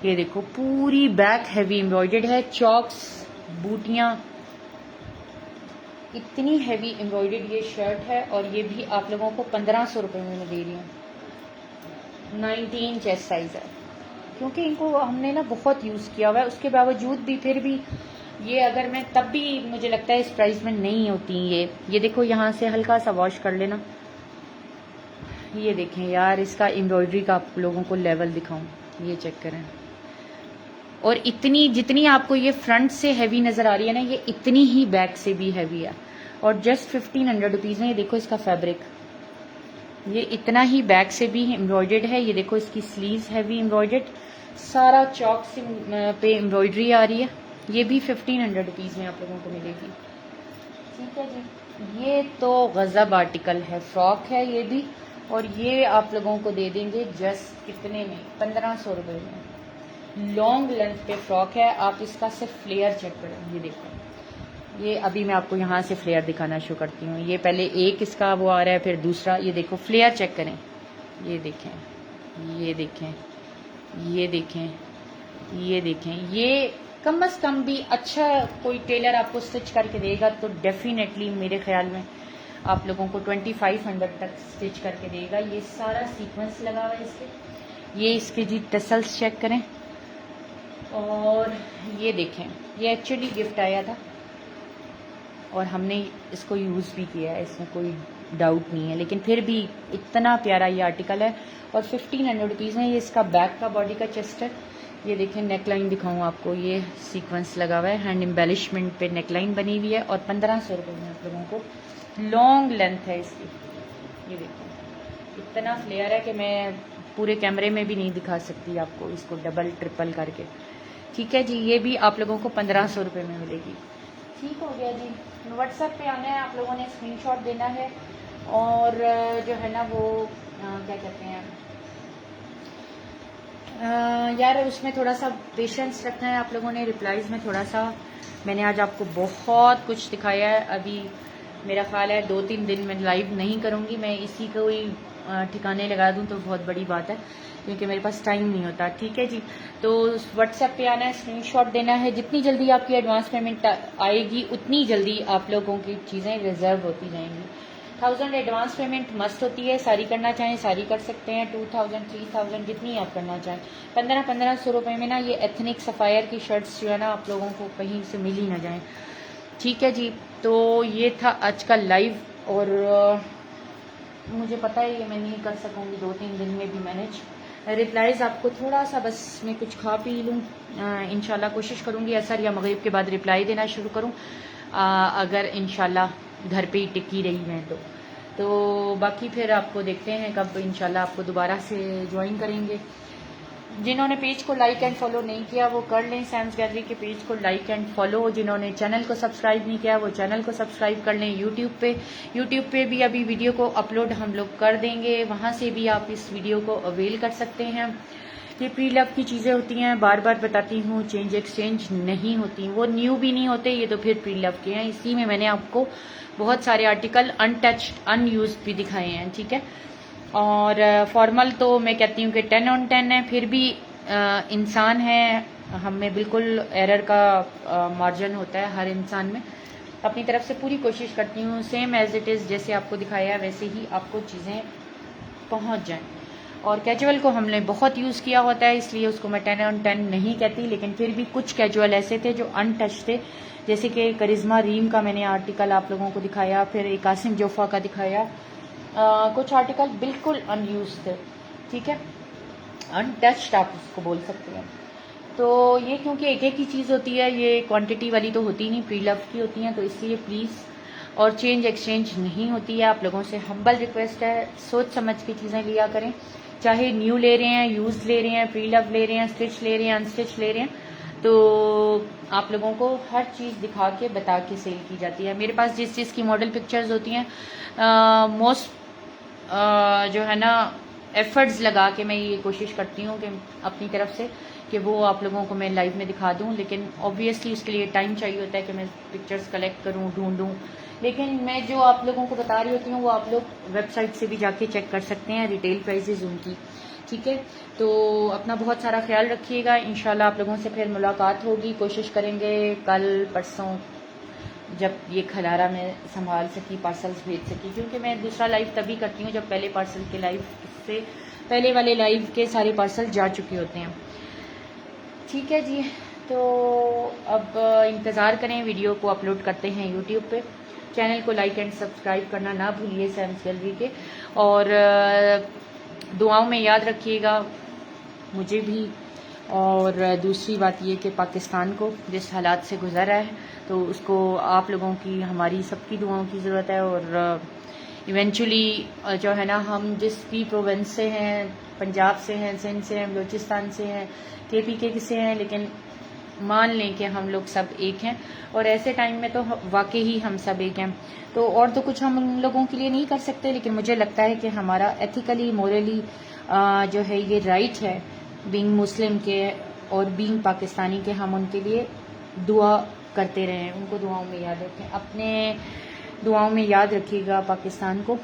Speaker 1: ये देखो पूरी बैक हैवी एम्ब्रॉयडर्ड है, चॉक्स, बूटियाँ, इतनी हैवी एम्ब्रॉयडर्ड ये शर्ट है। और ये भी आप लोगों को 1500 रुपये में मैं दे रही हूँ। 19 चेस्ट साइज़ है, क्योंकि इनको हमने ना बहुत यूज़ किया हुआ है, उसके बावजूद भी फिर भी ये अगर मैं तब भी मुझे लगता है इस प्राइस में नहीं होती ये देखो, यहाँ से हल्का सा वॉश कर लेना। ये देखें यार, इसका एम्ब्रॉयडरी का आप लोगों को लेवल दिखाऊं, ये चेक करें। और इतनी जितनी आपको ये फ्रंट से हैवी नज़र आ रही है ना, ये इतनी ही बैक से भी हैवी है। और जस्ट 1500 रुपीज़ में। ये देखो इसका फैब्रिक, ये इतना ही बैक से भी एम्ब्रॉयडर्ड है। ये देखो इसकी स्लीव्स हैवी एम्ब्रॉयडर्ड, सारा चौक से पे एम्ब्रॉयडरी आ रही है। ये भी 1500 रुपीज़ में आप लोगों को मिलेगी। ठीक है जी, ये तो गज़ब आर्टिकल है, फ्रॉक है ये भी, और ये आप लोगों को दे देंगे जस्ट कितने में, 1500 रुपये में। लॉन्ग लेंथ पे फ्रॉक है, आप इसका सिर्फ फ्लेयर चेक करें। ये देखो, ये अभी मैं आपको यहाँ से फ्लेयर दिखाना शुरू करती हूँ। ये पहले एक इसका वो आ रहा है, फिर दूसरा। ये देखो फ्लेयर चेक करें, ये देखें, ये देखें, ये देखें, ये देखें। ये कम से कम भी अच्छा कोई टेलर आपको स्टिच करके देगा तो डेफिनेटली मेरे ख्याल में आप लोगों को 2500 तक स्टिच करके देगा। ये सारा सीक्वेंस लगा हुआ है इसके। ये इसके जी टसल्स चेक करें। और ये देखें, ये एक्चुअली गिफ्ट आया था और हमने इसको यूज़ भी किया है, इसमें कोई डाउट नहीं है। लेकिन फिर भी इतना प्यारा ये आर्टिकल है और 1500 रुपीज़ में। ये इसका बैक का बॉडी का चेस्ट है। ये देखें, नेकलाइन दिखाऊँ आपको, ये सीक्वेंस लगा हुआ है, हैंड एम्बेलिशमेंट पे नेकलाइन बनी हुई है और 1500 रुपये में आप लोगों को। लॉन्ग लेंथ है इसकी। ये देखो, इतना फ्लेयर है कि मैं पूरे कैमरे में भी नहीं दिखा सकती आपको इसको डबल ट्रिपल करके। ठीक है जी, ये भी आप लोगों को 1500 रुपये में मिलेगी। ठीक हो गया जी। व्हाट्सएप पे आना है, आप लोगों ने स्क्रीनशॉट देना है और जो है ना वो क्या कहते हैं यार, उसमें थोड़ा सा पेशेंस रखना है आप लोगों ने। रिप्लाईज़ में थोड़ा सा, मैंने आज आपको बहुत कुछ दिखाया है। अभी मेरा ख्याल है 2-3 दिन में लाइव नहीं करूँगी मैं, इसी को ही ठिकाने लगा दूँ तो बहुत बड़ी बात है, क्योंकि मेरे पास टाइम नहीं होता। ठीक है जी, तो व्हाट्सएप पे आना है, स्क्रीनशॉट देना है। जितनी जल्दी आपकी एडवांस पेमेंट आएगी उतनी जल्दी आप लोगों की चीज़ें रिजर्व होती जाएंगी। 1000 एडवांस पेमेंट मस्ट होती है, सारी करना चाहें सारी कर सकते हैं, 2000 3000 जितनी आप करना चाहें। 1500 रुपये में ना ये एथनिक सफ़ायर की शर्ट्स जो है ना आप लोगों को कहीं से मिल ही ना जाएं। ठीक है जी, तो ये था आज का लाइव। और मुझे पता है ये मैं नहीं कर सकूँगी 2-3 दिन में भी मैनेज। रिप्लाईज़ आपको थोड़ा सा बस मैं कुछ खा पी लूँ, इंशाल्लाह कोशिश करूँगी असर या मगरिब के बाद रिप्लाई देना शुरू करूँ, अगर इंशाल्लाह घर पे ही टिकी रही मैं तो बाकी फिर आपको देखते हैं कब इंशाल्लाह आपको दोबारा से ज्वाइन करेंगे। जिन्होंने पेज को लाइक एंड फॉलो नहीं किया वो कर लें, सैम्स गैलरी के पेज को लाइक एंड फॉलो। जिन्होंने चैनल को सब्सक्राइब नहीं किया वो चैनल को सब्सक्राइब कर लें। यूट्यूब पे भी अभी वीडियो को अपलोड हम लोग कर देंगे, वहाँ से भी आप इस वीडियो को अवेल कर सकते हैं। ये प्री लव की चीज़ें होती हैं, बार बार बताती हूँ, चेंज एक्सचेंज नहीं होती, वो न्यू भी नहीं होते, ये तो फिर प्री लव के हैं। इसी में मैंने आपको बहुत सारे आर्टिकल अनटच्ड अनयूज्ड भी दिखाए हैं, ठीक है। और फॉर्मल तो मैं कहती हूँ कि 10 on 10 है, फिर भी इंसान है, हम में बिल्कुल एरर का मार्जिन होता है हर इंसान में। अपनी तरफ से पूरी कोशिश करती हूँ सेम एज इट इज़ जैसे आपको दिखाया वैसे ही आपको चीज़ें पहुँच जाएं। और कैजुअल को हमने बहुत यूज़ किया होता है, इसलिए उसको मैं 10 on 10 नहीं कहती, लेकिन फिर भी कुछ कैजुअल ऐसे थे जो अनटच थे, जैसे कि करिश्मा रीम का मैंने आर्टिकल आप लोगों को दिखाया, फिर एक कासिम जोफा का दिखाया। कुछ आर्टिकल बिल्कुल अनयूज थे, ठीक है, अनटच्ड आप उसको बोल सकते हैं। तो ये क्योंकि एक एक ही चीज़ होती है, ये क्वांटिटी वाली तो होती नहीं, प्री लव की होती हैं, तो इसलिए प्लीज़, और चेंज एक्सचेंज नहीं होती है। आप लोगों से हम्बल रिक्वेस्ट है, सोच समझ के चीज़ें लिया करें, चाहे न्यू ले रहे हैं, यूज ले रहे हैं, प्री लव ले रहे हैं, स्टिच ले रहे हैं, अनस्टिच ले रहे हैं, तो आप लोगों को हर चीज़ दिखा के बता के सेल की जाती है। मेरे पास जिस चीज़ की मॉडल पिक्चर्स होती हैं, मोस्ट जो है ना एफर्ट्स लगा के मैं ये कोशिश करती हूँ कि अपनी तरफ से कि वो आप लोगों को मैं लाइव में दिखा दूँ, लेकिन ऑब्वियसली उसके लिए टाइम चाहिए होता है कि मैं पिक्चर्स कलेक्ट करूँ, ढूंढूँ। लेकिन मैं जो आप लोगों को बता रही होती हूँ वो आप लोग वेबसाइट से भी जाके चेक कर सकते हैं, रिटेल प्राइजेज उनकी, ठीक है। तो अपना बहुत सारा ख्याल रखिएगा, इंशाल्लाह आप लोगों से फिर मुलाकात होगी, कोशिश करेंगे कल परसों जब ये खलारा में संभाल सकी, पार्सल्स भेज सकी, क्योंकि मैं दूसरा लाइव तभी करती हूँ जब पहले पार्सल के लाइव से पहले वाले लाइव के सारे पार्सल जा चुके होते हैं, ठीक है जी। तो अब इंतज़ार करें, वीडियो को अपलोड करते हैं यूट्यूब पे। चैनल को लाइक एंड सब्सक्राइब करना ना भूलिए सैम्स गैलरी के, और दुआओं में याद रखिएगा मुझे भी। और दूसरी बात ये कि पाकिस्तान को जिस हालात से गुजर रहा है तो उसको आप लोगों की, हमारी सबकी दुआओं की ज़रूरत है। और इवेंचुअली जो है ना, हम जिस भी प्रोविंस से हैं, पंजाब से हैं, सिंध से हैं, बलूचिस्तान से हैं, KPK से हैं, लेकिन मान लें कि हम लोग सब एक हैं, और ऐसे टाइम में तो वाकई ही हम सब एक हैं। तो और तो कुछ हम उन लोगों के लिए नहीं कर सकते, लेकिन मुझे लगता है कि हमारा एथिकली मोरली जो है ये राइट है बीइंग मुस्लिम के और बीइंग पाकिस्तानी के, हम उनके लिए दुआ करते रहें, उनको दुआओं में याद रखें, अपने दुआओं में याद रखिएगा पाकिस्तान को।